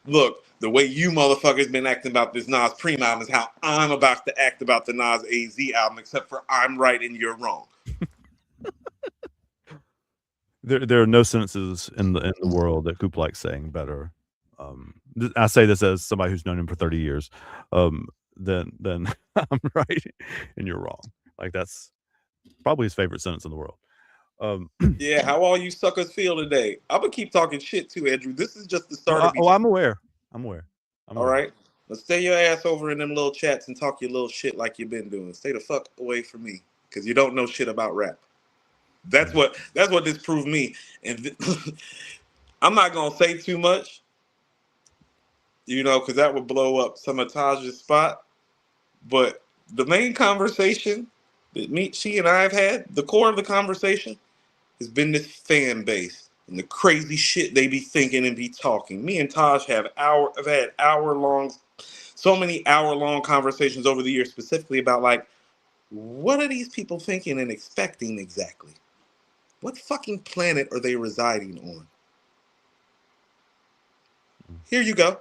Look, the way you motherfuckers been acting about this Nas Preem album is how I'm about to act about the Nas AZ album, except for I'm right and you're wrong. There are no sentences in the world that Coop likes saying better. I say this as somebody who's known him for 30 years. Then I'm right and you're wrong. Like, that's probably his favorite sentence in the world. Yeah, how all you suckers feel today? I'm gonna keep talking shit too, Andrew. This is just the start of I'm aware. All right. Let's stay your ass over in them little chats and talk your little shit like you've been doing. Stay the fuck away from me, because you don't know shit about rap. That's what this proved me. And I'm not gonna say too much, because that would blow up some of Taj's spot. But the main conversation that she and I have had, the core of the conversation, has been this fan base and the crazy shit they be thinking and be talking. Me and Taj have had so many hour-long conversations over the years, specifically about, like, what are these people thinking and expecting exactly? What fucking planet are they residing on? Here you go.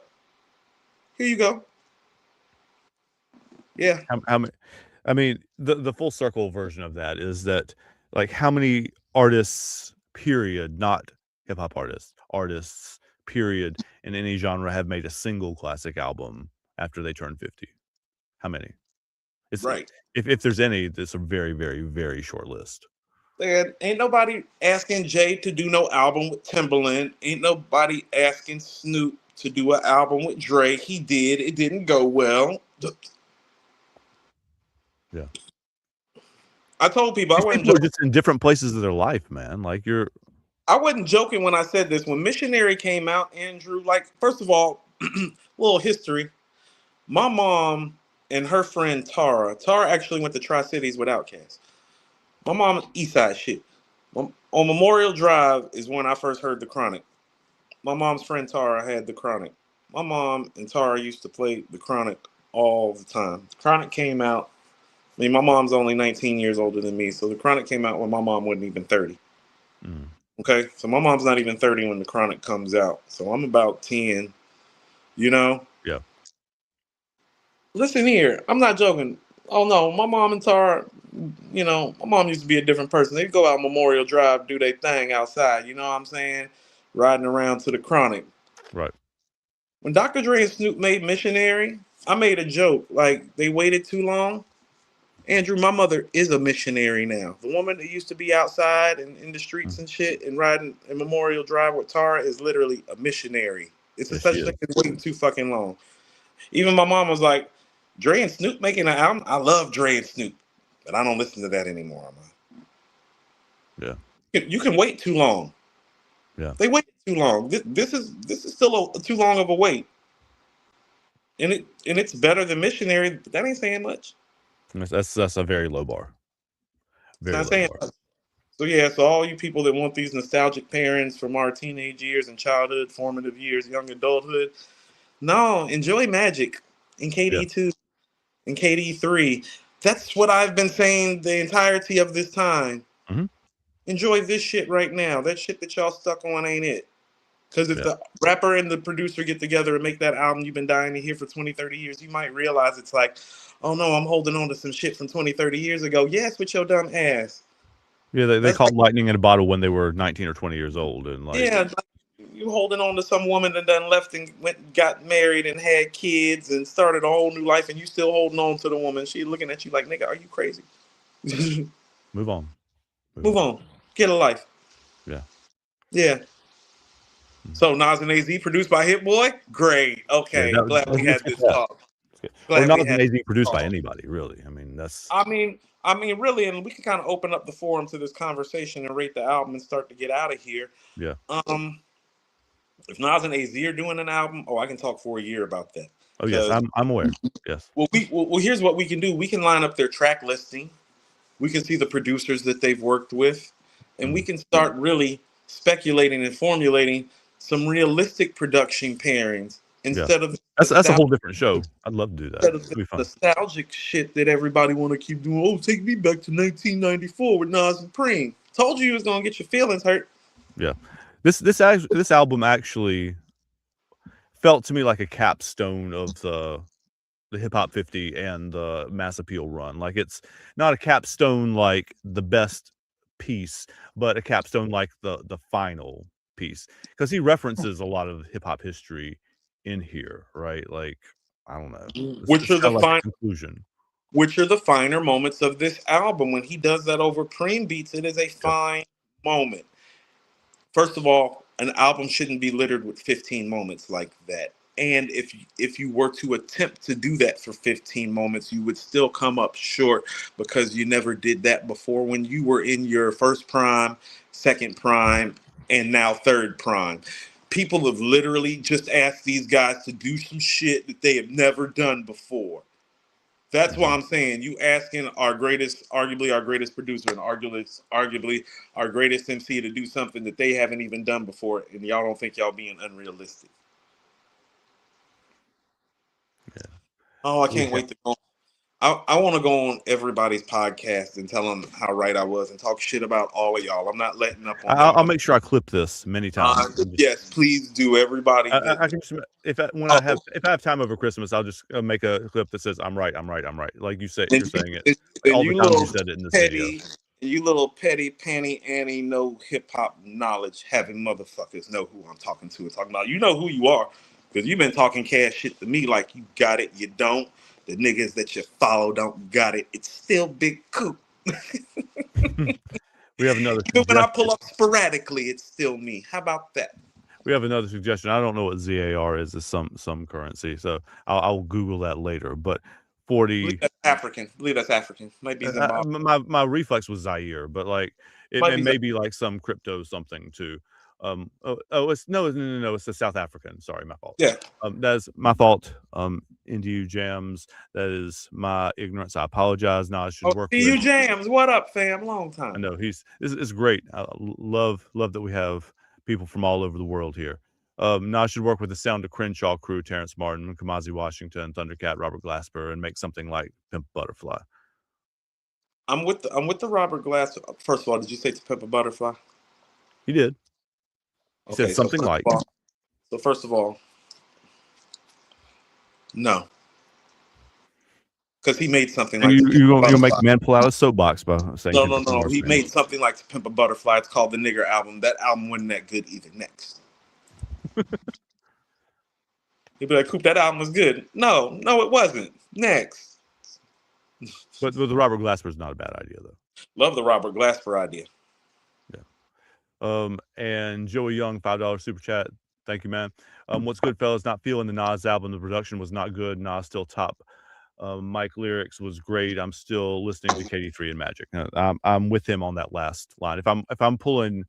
Yeah. I mean, the full circle version of that is that, like, how many artists, period, not hip hop artists, period, in any genre have made a single classic album after they turn 50? How many? It's right. If there's any, it's a very, very, very short list. And ain't nobody asking Jay to do no album with Timbaland. Ain't nobody asking Snoop to do an album with Dre. He did. It didn't go well. Yeah. I told people people are just in different places of their life, man. Like, I wasn't joking when I said this. When Missionary came out, Andrew, like, first of all, little history. My mom and her friend Tara actually went to Tri-Cities with Outkast. My mom, Eastside shit. On Memorial Drive is when I first heard The Chronic. My mom's friend Tara had The Chronic. my mom and Tara used to play the Chronic all the time. The Chronic came out. I mean, my mom's only 19 years older than me, so the Chronic came out when my mom wasn't even 30. Mm. Okay, so my mom's not even 30 when the Chronic comes out. So I'm about 10. You know, Yeah. listen here, I'm not joking. Oh no, my mom and Tara, my mom used to be a different person. They'd go out Memorial Drive, do their thing outside. You know what I'm saying? Riding around to the Chronic. Right. When Dr. Dre and Snoop made Missionary, I made a joke like they waited too long. Andrew, my mother is a missionary now. The woman that used to be outside and in the streets Mm. and shit and riding in Memorial Drive with Tara is literally a missionary. It's a Yes, she such is. thing as waiting too fucking long. Even my mom was like, Dre and Snoop making an album. I love Dre and Snoop, but I don't listen to that anymore. Yeah. You can wait too long. Yeah. They waited too long. This is still too long of a wait, and it's better than Missionary. But that ain't saying much. That's a very low bar. It's Very not low saying bar. much. So yeah, so all you people that want these nostalgic parents from our teenage years and childhood, formative years, young adulthood, no, enjoy Magic and Yeah. KD2 and KD3. That's what I've been saying the entirety of this time. Hmm. Enjoy this shit right now. That shit that y'all stuck on ain't it. Because if Yeah. the rapper and the producer get together and make that album you've been dying to hear for 20, 30 years, you might realize it's like, oh no, I'm holding on to some shit from 20, 30 years ago. Yes, with your dumb ass. Yeah. They That's caught like, lightning in a bottle when they were 19 or 20 years old, and like, yeah, like you holding on to some woman that done left and went and got married and had kids and started a whole new life, and you still holding on to the woman. She looking at you like, nigga, are you crazy? move on. Move Move on. on. Get a life. Yeah. Yeah. Mm. So Nas and AZ produced by Hit Boy? Great. Yeah. Okay. Glad we Let's had get this that. talk. Let's get, or Glad not we as had amazing this produced by talk. anybody, really. I mean, that's I mean, really, and we can kind of open up the forum to this conversation and rate the album and start to get out of here. yeah. Um, if Nas and AZ are doing an album, oh, I can talk for a year about that. Oh yes, Because I'm aware. Yes. here's what we can do. We can line up their track listing. We can see the producers that they've worked with, and we Mm. can start really speculating and formulating some realistic production pairings Yeah. instead of That's a whole different show. I'd love to do that. instead of It'd the be fun. nostalgic shit that everybody want to keep doing. Oh, take me back to 1994 with Nas and Preem. Told you was gonna get your feelings hurt. Yeah. This album actually felt to me like a capstone of the Hip Hop 50 and the Mass Appeal run. Like, it's not a capstone like the best piece, but a capstone like the final piece, because he references a lot of hip hop history in here, right? Like, I don't know. Which It's are the kind of like fine, the conclusion. which are the finer moments of this album. When he does that over Preem beats, it is a Yeah. fine moment. First of all, an album shouldn't be littered with 15 moments like that. And if you were to attempt to do that for 15 moments, you would still come up short because you never did that before when you were in your first prime, second prime, and now third prime. People have literally just asked these guys to do some shit that they have never done before. That's why Mhm. I'm saying you asking our greatest, arguably our greatest producer, and arguably our greatest MC to do something that they haven't even done before, and y'all don't think y'all being unrealistic. Yeah. Oh, I We can't ha wait to go. I want to go on everybody's podcast and tell them how right I was and talk shit about all of y'all. I'm not letting up on I'll y'all. make sure I clip this many times and just Yes, please do. Everybody I that. can just Oh, if I have time over Christmas, I'll just make a clip that says I'm right, I'm right, I'm right. Like you're and you, saying it and all the you times you little said it in this video. petty, you little petty panty Annie, no hip hop knowledge having motherfuckers know who I'm talking to and talking about. You know who you are because you've been talking cash shit to me like you got it, you don't. The niggas that you follow don't got it. It's still Big Coop. We have another Even when I suggestion. pull up sporadically, it's still me. How about that? We have another suggestion. I don't know what ZAR is. It's some currency, so I'll Google that later. But for I believe the that's African. I believe that's African. Might be Zimbabwe. my reflex was Zaire, but like Might it be may be like some crypto something too. It's no, it's a South African. Sorry, my fault. yeah. That's my fault. Into you jams. That is my ignorance. I apologize. Nas should Oh, work see with. you, Jams. What up, fam? Long I time. know it's great. I love that we have people from all over the world here. Nas should work with the Sound of Crenshaw crew, Terrence Martin, Kamasi Washington, Thundercat, Robert Glasper, and make something like Pimp Butterfly. I'm with the Robert Glass. First of all, did you say To Pimp a Butterfly? He did. He Okay, said something like. So first of all, no, because he made something like You'll make a man pull out a soapbox by saying no. He made something like To Pimp a Butterfly. It's called the Nigger album. That album wasn't that good either. Next. He'd be like, Coop, that album was good. No, it wasn't. Next. But the Robert Glasper is not a bad idea, though. Love the Robert Glasper idea. Yeah. And Joey Young, $5 super chat. Thank you, man. What's good, fellas? Not feeling the Nas album. The production was not good. Nas still top. Mike lyrics was great. I'm still listening to KD3 and Magic. I'm with him on that last line. If I'm pulling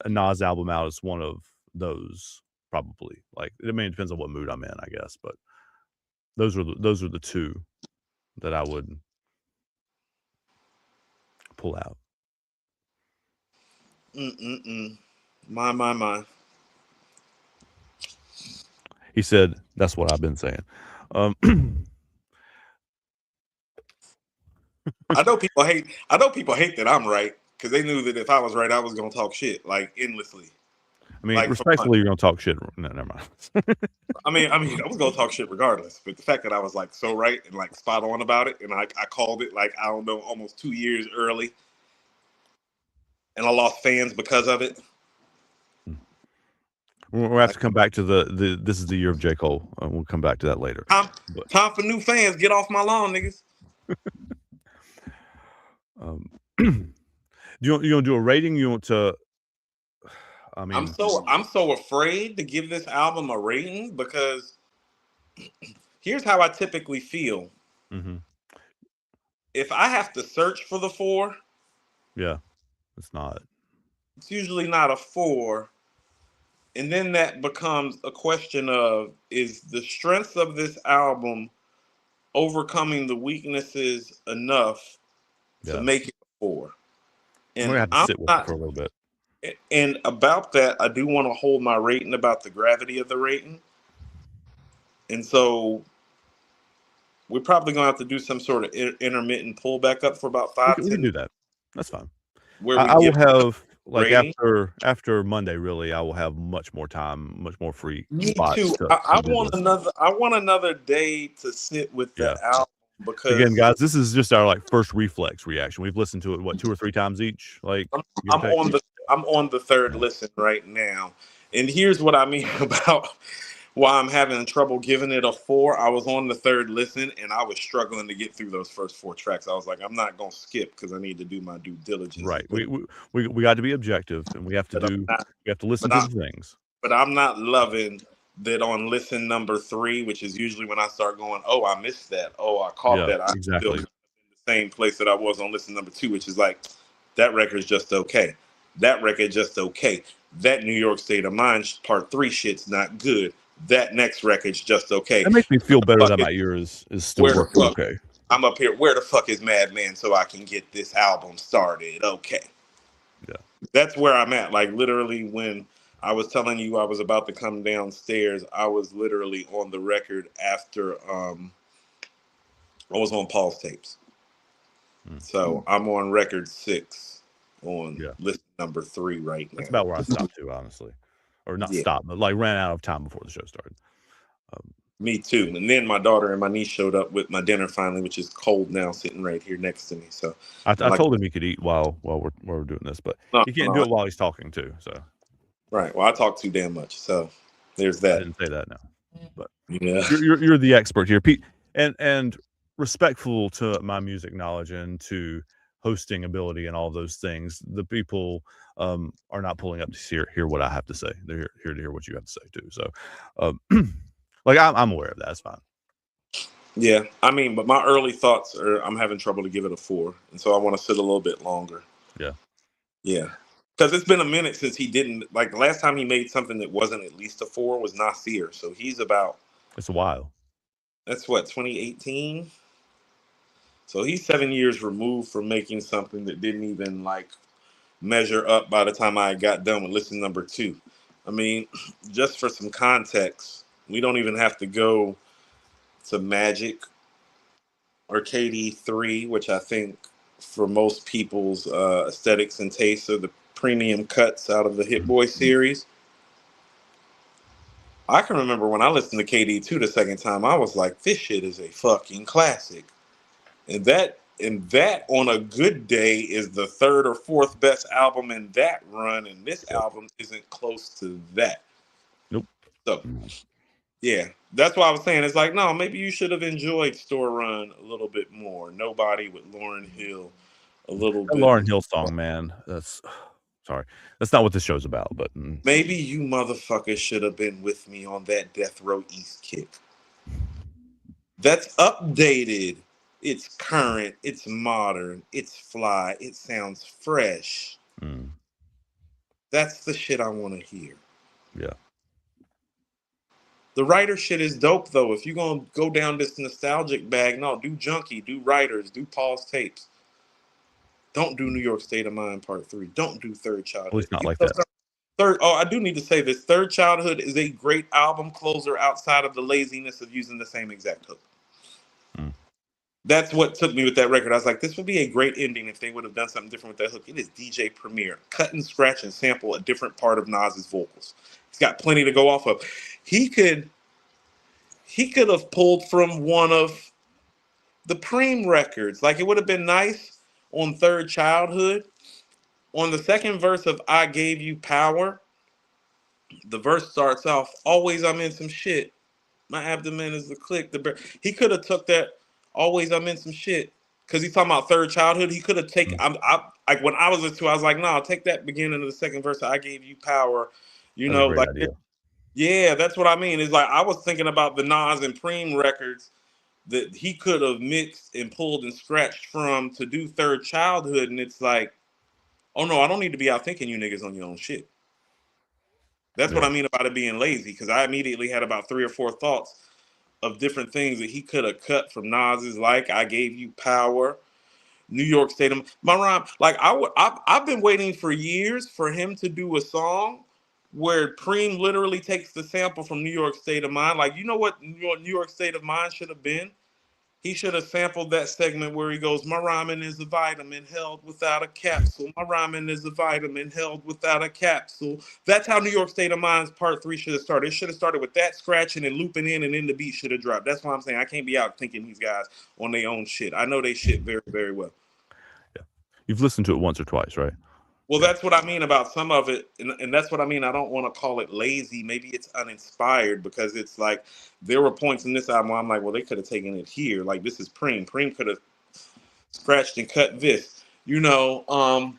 a Nas album out, it's one of those probably. Like, I mean, it depends on what mood I'm in, I guess. But those are the two that I would pull out. My. He said, "That's what I've been saying." I know people hate that I'm right because they knew that if I was right, I was gonna talk shit like endlessly. I mean, respectfully, you're gonna talk shit. No, never mind. I mean, I was gonna talk shit regardless. But the fact that I was like so right and like spot on about it, and I called it like, I don't know, almost 2 years early, and I lost fans because of it. We'll have to come back to the this is the year of J. Cole. We'll come back to that later. Time for new fans. Get off my lawn, niggas. You want to do a rating? You want to? I mean, I'm so afraid to give this album a rating because here's how I typically feel. Mm-hmm. If I have to search for the 4, yeah, it's not. It's usually not a 4. And then that becomes a question of, is the strength of this album overcoming the weaknesses enough to make it a 4? And we're going to have to sit with it for a little bit. And about that, I do want to hold my rating about the gravity of the rating. And so we're probably going to have to do some sort of intermittent pullback up for about 5 We can do that. That's fine. Where I will have, like, after Monday, really, I will have much more time, much more free spots. Me too. I want another day to sit with the album because, again, guys, this is just our like first reflex reaction. We've listened to it 2 or 3 times each. Like, I'm on the third listen right now, and here's what I mean about why I'm having trouble giving it a 4. I was on the third listen and I was struggling to get through those first 4 tracks. I was like, I'm not gonna skip because I need to do my due diligence. Right. We got to be objective, and we have to listen to the things. But I'm not loving that on listen number 3, which is usually when I start going, oh, I missed that. Oh, I caught that. I'm still in the same place that I was on listen number 2, which is like, that record's just okay. That record just okay. That New York State of Mind part 3 shit's not good. That next record's just okay. That makes me feel better that my ear is still working okay. I'm up here. Where the fuck is Madman so I can get this album started? Okay. Yeah. That's where I'm at. Like, literally, when I was telling you I was about to come downstairs, I was literally on the record after I was on Paul's tapes. So I'm on record 6 on list number 3 right now. That's about where I stopped too, honestly. Or not stopped, but like ran out of time before the show started. Me too. And then my daughter and my niece showed up with my dinner finally, which is cold now, sitting right here next to me. So I told him he could eat while we're doing this, but he can't do it while he's talking too. So right. Well, I talk too damn much. So there's that. I didn't say that now, but you're the expert here, Pete, and respectful to my music knowledge and to hosting ability and all those things. The people are not pulling up to hear what I have to say. They're here to hear what you have to say too. So like I'm aware of that. It's fine. Yeah, I mean, but my early thoughts are I'm having trouble to give it a 4, and so I want to sit a little bit longer. Yeah, because it's been a minute since he didn't, like, the last time he made something that wasn't at least a 4 was Nasir. So he's about, it's a while. That's what, 2018. So he's 7 years removed from making something that didn't even like measure up by the time I got done with listen number 2. I mean, just for some context, we don't even have to go to Magic or KD3, which I think for most people's aesthetics and tastes are the premium cuts out of the Hit Boy series. I can remember when I listened to KD2 the second time, I was like, this shit is a fucking classic. And that on a good day is the third or fourth best album in that run, and this album isn't close to that. Nope. So yeah, that's why I was saying it's like, no, maybe you should have enjoyed Store Run a little bit more. Nobody with Lauryn Hill a little That bit. Lauryn Hill song, man. That's sorry. That's not what this show's about, but Maybe you motherfuckers should have been with me on that Death Row East kick. That's updated. It's current. It's modern. It's fly. It sounds fresh. That's the shit I want to hear. Yeah. The writer shit is dope though. If you're gonna go down this nostalgic bag, no, do Junkie, do Writers, do Paul's Tapes. Don't do New York State of Mind Part 3. Don't do Third Childhood. At least not like that. I do need to say this. Third Childhood is a great album closer outside of the laziness of using the same exact hook. That's what took me with that record. I was like, this would be a great ending if they would have done something different with that hook. It is DJ Premier. Cut and scratch and sample a different part of Nas's vocals. He's got plenty to go off of. He could have pulled from one of the Preem records. Like, it would have been nice on Third Childhood. On the second verse of I Gave You Power, the verse starts off, always I'm in some shit. My abdomen is the click. He could have took that, always I'm in some shit. Because he's talking about Third Childhood. He could have taken, like when I was a two, I was like, no, I'll take that beginning of the second verse. I Gave You Power. You know, like, yeah, that's what I mean. It's like, I was thinking about the Nas and Preem records that he could have mixed and pulled and scratched from to do Third Childhood. And it's like, oh no, I don't need to be out thinking you niggas on your own shit. That's what I mean about it being lazy, because I immediately had about 3 or 4 thoughts of different things that he could have cut from Nas's, like I Gave You Power, New York State of my rhyme. Like I've been waiting for years for him to do a song where Preem literally takes the sample from New York State of Mind. Like, you know what New York State of Mind should have been? He should have sampled that segment where he goes, my rhyming is a vitamin held without a capsule. My rhyming is a vitamin held without a capsule. That's how New York State of Mind's Part 3 should have started. It should have started with that scratching and looping in, and then the beat should have dropped. That's why I'm saying I can't be out thinking these guys on their own shit. I know they shit very, very well. Yeah. You've listened to it once or twice, right? Well, that's what I mean about some of it. And that's what I mean. I don't want to call it lazy. Maybe it's uninspired, because it's like there were points in this album where I'm like, well, they could have taken it here. Like, this is Preem. Preem could have scratched and cut this. You know,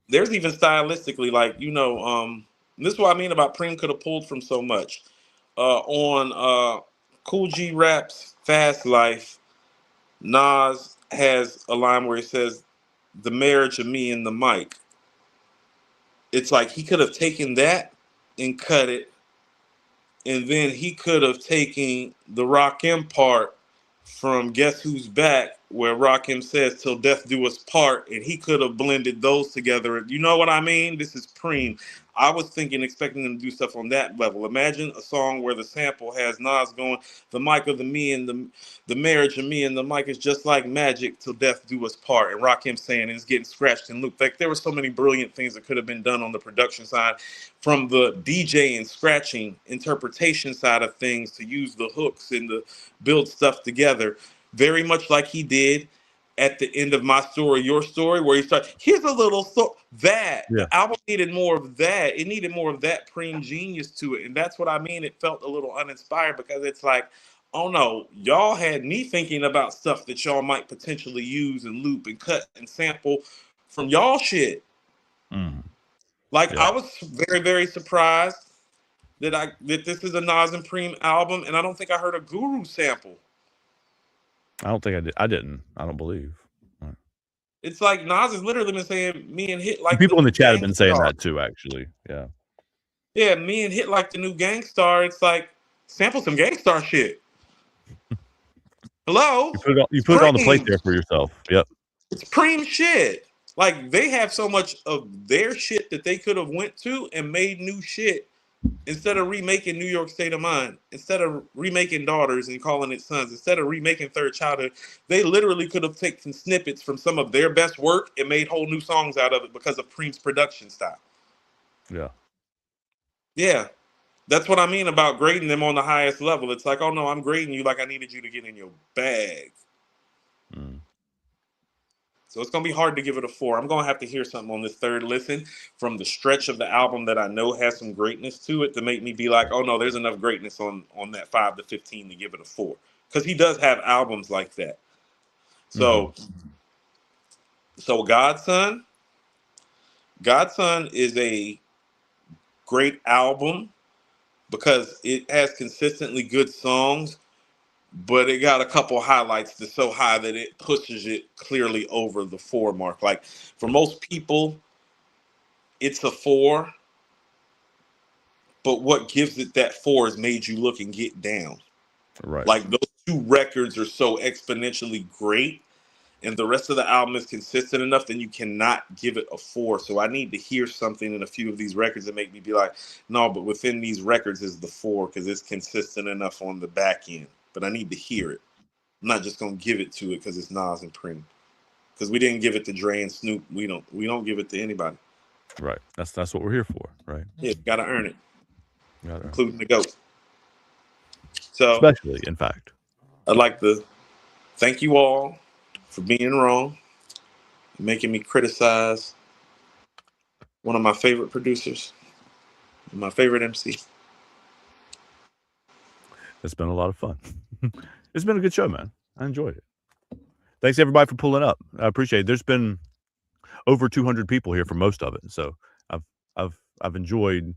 there's even stylistically, like, you know, this is what I mean about Preem could have pulled from so much. On Cool G Rap's Fast Life, Nas has a line where he says, the marriage of me and the mic. It's like he could have taken that and cut it, and then he could have taken the Rakim part from Guess Who's Back, where Rakim says till death do us part, and he could have blended those together. You know what I mean? This is Preem. I was expecting them to do stuff on that level. Imagine a song where the sample has Nas going, the mic of the me and the marriage of me and the mic is just like magic till death do us part. And Rakim saying it's getting scratched and looped. Like, there were so many brilliant things that could have been done on the production side, from the DJ and scratching interpretation side of things, to use the hooks and to build stuff together, very much like he did at the end of My Story, Your Story, where he started, here's a little the album needed more of that. It needed more of that Preem genius to it. And that's what I mean. It felt a little uninspired, because it's like, oh no, y'all had me thinking about stuff that y'all might potentially use and loop and cut and sample from y'all shit. Like, I was very, very surprised that this is a Nas and Preem album, and I don't think I heard a Guru sample. I don't think I did. I didn't. I don't believe. It's like Nas has literally been saying me and Hit like people in the chat have been saying that too, actually. Yeah. Yeah, me and Hit like the new Gangstar. It's like, sample some Gangstar shit. Hello? You put it on the plate there for yourself. Yep. It's Preem shit. Like they have so much of their shit that they could have went to and made new shit instead of remaking New York State of Mind, instead of remaking Daughters and calling it Sons, instead of remaking Third Childhood. They literally could have taken snippets from some of their best work and made whole new songs out of it because of Preem's production style. Yeah. Yeah. That's what I mean about grading them on the highest level. It's like, oh no, I'm grading you like I needed you to get in your bag. Mm. So it's going to be hard to give it a 4. I'm going to have to hear something on this third listen from the stretch of the album that I know has some greatness to it to make me be like, oh no, there's enough greatness on that 5 to 15 to give it a 4. Because he does have albums like that. So, so Godson is a great album because it has consistently good songs, but it got a couple highlights that's so high that it pushes it clearly over the 4 mark. Like for most people, it's a 4, but what gives it that 4 is Made You Look and Get Down. Right. Like those 2 records are so exponentially great, and the rest of the album is consistent enough, then you cannot give it a 4. So I need to hear something in a few of these records that make me be like, no, but within these records is the 4 because it's consistent enough on the back end. But I need to hear it. I'm not just gonna give it to it because it's Nas and Prim. Because we didn't give it to Dre and Snoop. We don't give it to anybody. Right. That's what we're here for, right? Yeah, gotta earn it. Gotta Including the GOAT. So especially, in fact. I'd like to thank you all for being wrong, making me criticize one of my favorite producers, my favorite MC. It's been a lot of fun. It's been a good show, man. I enjoyed it. Thanks everybody for pulling up. I appreciate it. There's been over 200 people here for most of it, so I've enjoyed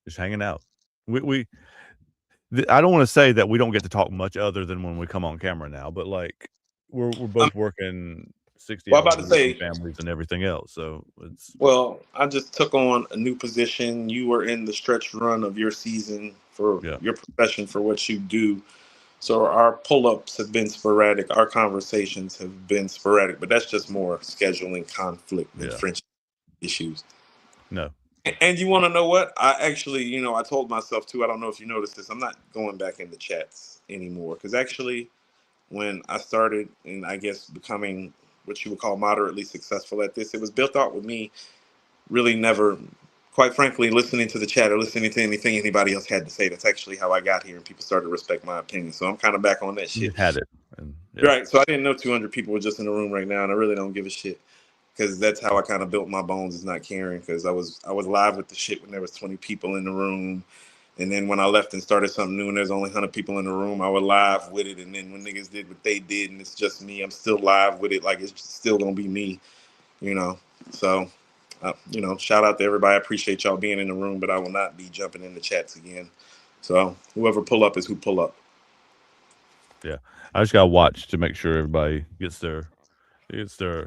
just hanging out. I don't want to say that we don't get to talk much other than when we come on camera now, but like we're both working 60 Well, I'm hours about a to week say, and families and everything else. So it's well, I just took on a new position. You were in the stretch run of your season for your profession for what you do. So our pull-ups have been sporadic. Our conversations have been sporadic, but that's just more scheduling conflict and friendship issues. No. And you want to know what? I actually, I told myself too, I don't know if you noticed this, I'm not going back into chats anymore. Because actually, when I started and I guess becoming what you would call moderately successful at this, it was built out with me really never, quite frankly, listening to the chat or listening to anything anybody else had to say. That's actually how I got here and people started to respect my opinion. So I'm kind of back on that shit. You had it. And, Right. So I didn't know 200 people were just in the room right now, and I really don't give a shit. Because that's how I kind of built my bones, is not caring. Because I was live with the shit when there was 20 people in the room, and then when I left and started something new and there's only 100 people in the room, I would live with it. And then when niggas did what they did and it's just me, I'm still live with it. Like it's still gonna be me, So, shout out to everybody. I appreciate y'all being in the room, but I will not be jumping in the chats again. So whoever pull up is who pull up. Yeah, I just gotta watch to make sure everybody gets their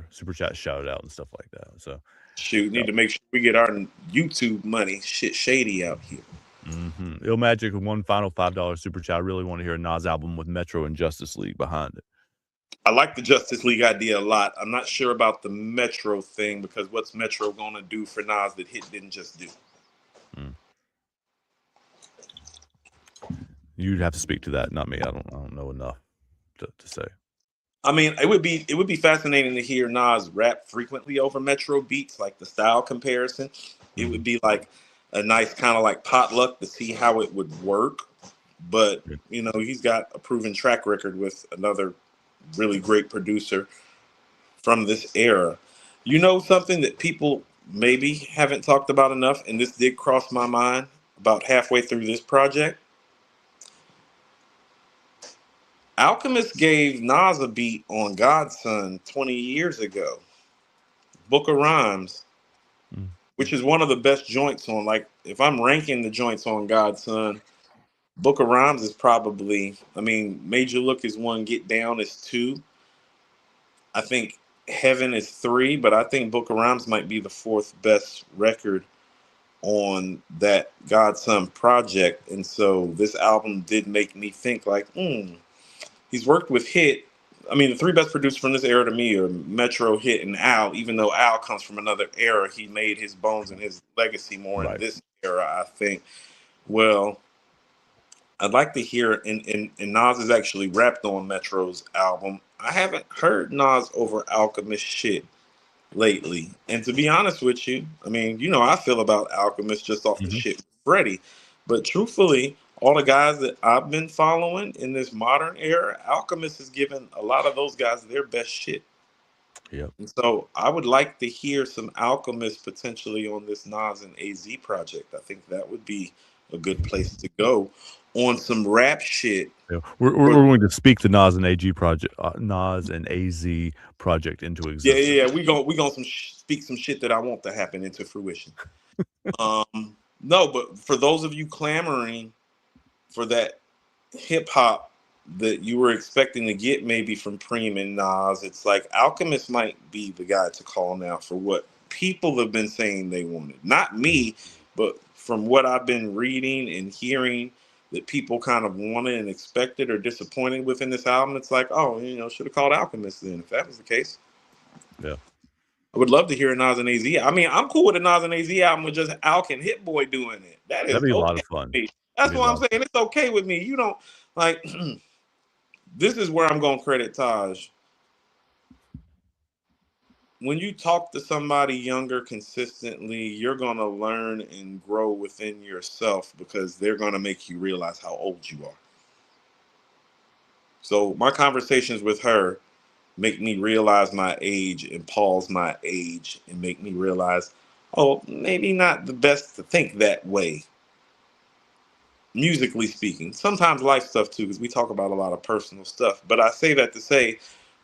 super chat shouted out and stuff like that. So shoot, need to make sure we get our YouTube money. Shit shady out here. Ill Magic with one final $5 super chat. I really want to hear a Nas album with Metro and Justice League behind it. I like the Justice League idea a lot. I'm not sure about the Metro thing because what's Metro gonna do for Nas that Hit didn't just do? You'd have to speak to that, not me. I don't know enough to say. I mean, it would be fascinating to hear Nas rap frequently over Metro beats, like the style comparison. It would be like a nice kind of like potluck to see how it would work. But he's got a proven track record with another really great producer from this era. You know something that people maybe haven't talked about enough, and this did cross my mind about halfway through this project. Alchemist gave Nas a beat on Godson 20 years ago. Book of Rhymes, which is one of the best joints on, like, if I'm ranking the joints on Godson, Book of Rhymes is probably, Made You Look is 1, Get Down is 2. I think Heaven is 3, but I think Book of Rhymes might be the 4th best record on that Godson project. And so this album did make me think like, he's worked with Hit, I mean, the three best producers from this era to me are Metro, Hit, and Al. Even though Al comes from another era, he made his bones and his legacy more in this era, I think. Well, I'd like to hear, and Nas is actually rapped on Metro's album. I haven't heard Nas over Alchemist shit lately. And to be honest with you, I mean, you know how I feel about Alchemist just off the shit with Freddie. But truthfully, all the guys that I've been following in this modern era, Alchemist has given a lot of those guys their best shit. Yep. And so I would like to hear some Alchemist potentially on this Nas and AZ project. I think that would be a good place to go on some rap shit. Yeah. We're going to speak the Nas and AG project, Nas and AZ project into existence. Yeah. We gonna speak some shit that I want to happen into fruition. No, but for those of you clamoring for that hip hop that you were expecting to get maybe from Preem and Nas, it's like Alchemist might be the guy to call now for what people have been saying they wanted. Not me, but from what I've been reading and hearing that people kind of wanted and expected or disappointed within this album. It's like, oh, you know, should have called Alchemist then if that was the case. Yeah. I would love to hear a Nas and AZ. I mean, I'm cool with a Nas and AZ album with just Alk and Hit Boy doing it. That'd be a lot of fun. That's what I'm saying. It's okay with me. You don't like. This is where I'm going to credit Taj. When you talk to somebody younger consistently, you're going to learn and grow within yourself because they're going to make you realize how old you are. So my conversations with her make me realize my age and pause my age and make me realize, oh, maybe not the best to think that way. Musically speaking, sometimes life stuff too, because we talk about a lot of personal stuff. But I say that to say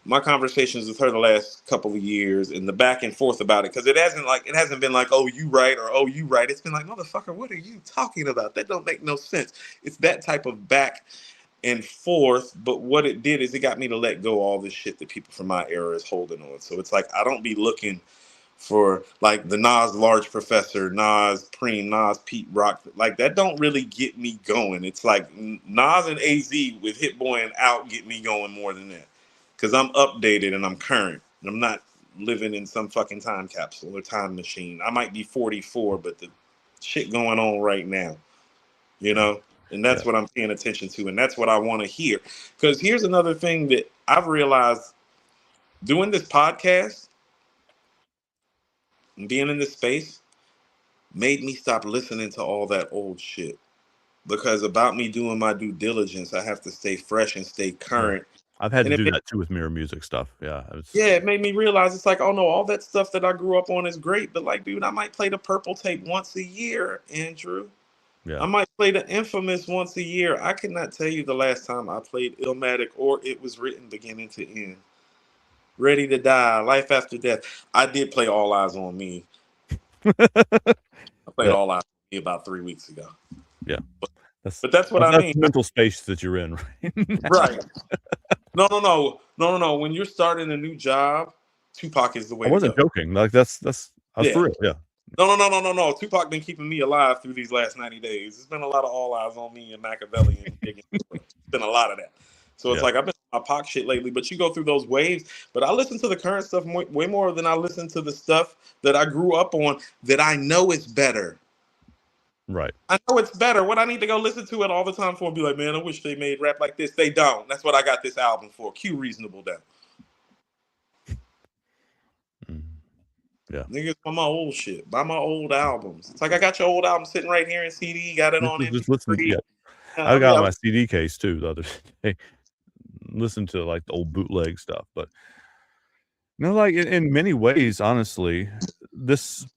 my conversations with her the last couple of years and the back and forth about it, because it hasn't been like, oh, you right or oh, you right. It's been like, motherfucker, what are you talking about? That don't make no sense. It's that type of back and forth. But what it did is it got me to let go all this shit that people from my era is holding on. So it's like I don't be looking for like the Nas Large Professor, Nas Preem, Nas Pete Rock. Like that don't really get me going. It's like Nas and AZ with Hit Boy and Out get me going more than that. Because I'm updated and I'm current. And I'm not living in some fucking time capsule or time machine. I might be 44, but the shit going on right now, you know? And that's what I'm paying attention to. And that's what I want to hear. Because here's another thing that I've realized doing this podcast, being in this space made me stop listening to all that old shit, because about me doing my due diligence, I have to stay fresh and stay current. I've had to do that too with mirror music stuff. Yeah. It made me realize it's like, oh no, all that stuff that I grew up on is great, but like, dude, I might play the Purple Tape once a year, Andrew. Yeah. I might play the Infamous once a year. I cannot tell you the last time I played Illmatic or It Was Written beginning to end. Ready to Die, Life After Death. I did play All Eyes on Me. I played All Eyes on Me about 3 weeks ago. Yeah. But that's what I mean. The mental space that you're in right now. No. When you're starting a new job, Tupac is the way. I wasn't joking. Like I was for it. Yeah. No. Tupac been keeping me alive through these last 90 days. There's been a lot of All Eyes on Me and Machiavelli and it's been a lot of that. So it's like I've been on my Pac shit lately, but you go through those waves. But I listen to the current stuff way more than I listen to the stuff that I grew up on that I know is better. Right. I know it's better. What I need to go listen to it all the time for and be like, man, I wish they made rap like this. They don't. That's what I got this album for. Cue Reasonable Doubt. Yeah. Niggas buy my old shit. Buy my old albums. It's like I got your old album sitting right here in CD. Got it on MP3. I got my CD case too the other day. Listen to like the old bootleg stuff, but like in many ways, honestly, this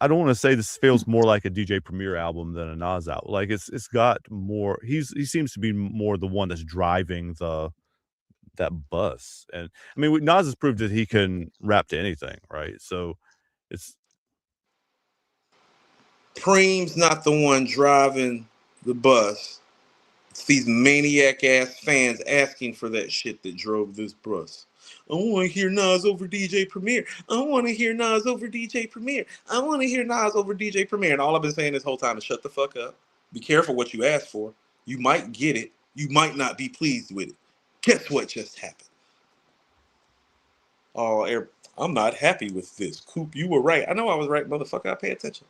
I don't want to say this feels more like a DJ Premier album than a Nas album. Like it's got more. He seems to be more the one that's driving that bus. And I mean, Nas has proved that he can rap to anything, right? So it's Preem's not the one driving the bus. It's these maniac ass fans asking for that shit that drove this bus. I want to hear Nas over DJ Premier. I want to hear Nas over DJ Premier. I want to hear Nas over DJ Premier. And all I've been saying this whole time is shut the fuck up. Be careful what you ask for. You might get it. You might not be pleased with it. Guess what just happened? Oh, I'm not happy with this. Coop, you were right. I know I was right, motherfucker. I pay attention.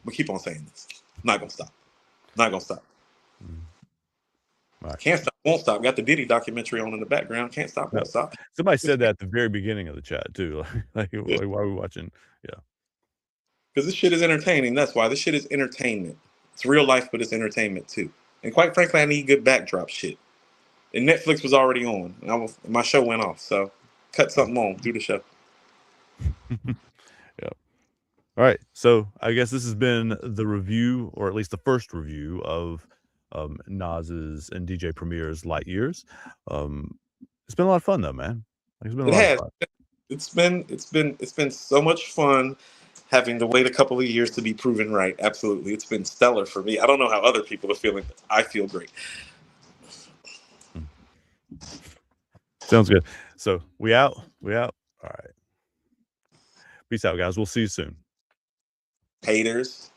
But keep on saying this. Not gonna stop. Not gonna stop. Right. Can't stop, won't stop. Got the Diddy documentary on in the background. Can't stop, No. won't stop. Somebody said that at the very beginning of the chat too. Like, why are we watching? Yeah. Because this shit is entertaining. That's why this shit is entertainment. It's real life, but it's entertainment too. And quite frankly, I need good backdrop shit. And Netflix was already on. And my show went off. So cut something on. Do the show. Yeah. All right. So I guess this has been the review, or at least the first review of Nas's and DJ Premier's Light Years. It's been a lot of fun though, man. Like, it's been a It lot of has. fun. It's been so much fun having to wait a couple of years to be proven right. Absolutely. It's been stellar for me. I don't know how other people are feeling, but I feel great. Sounds good. So we out. We out. All right. Peace out, guys. We'll see you soon. Haters.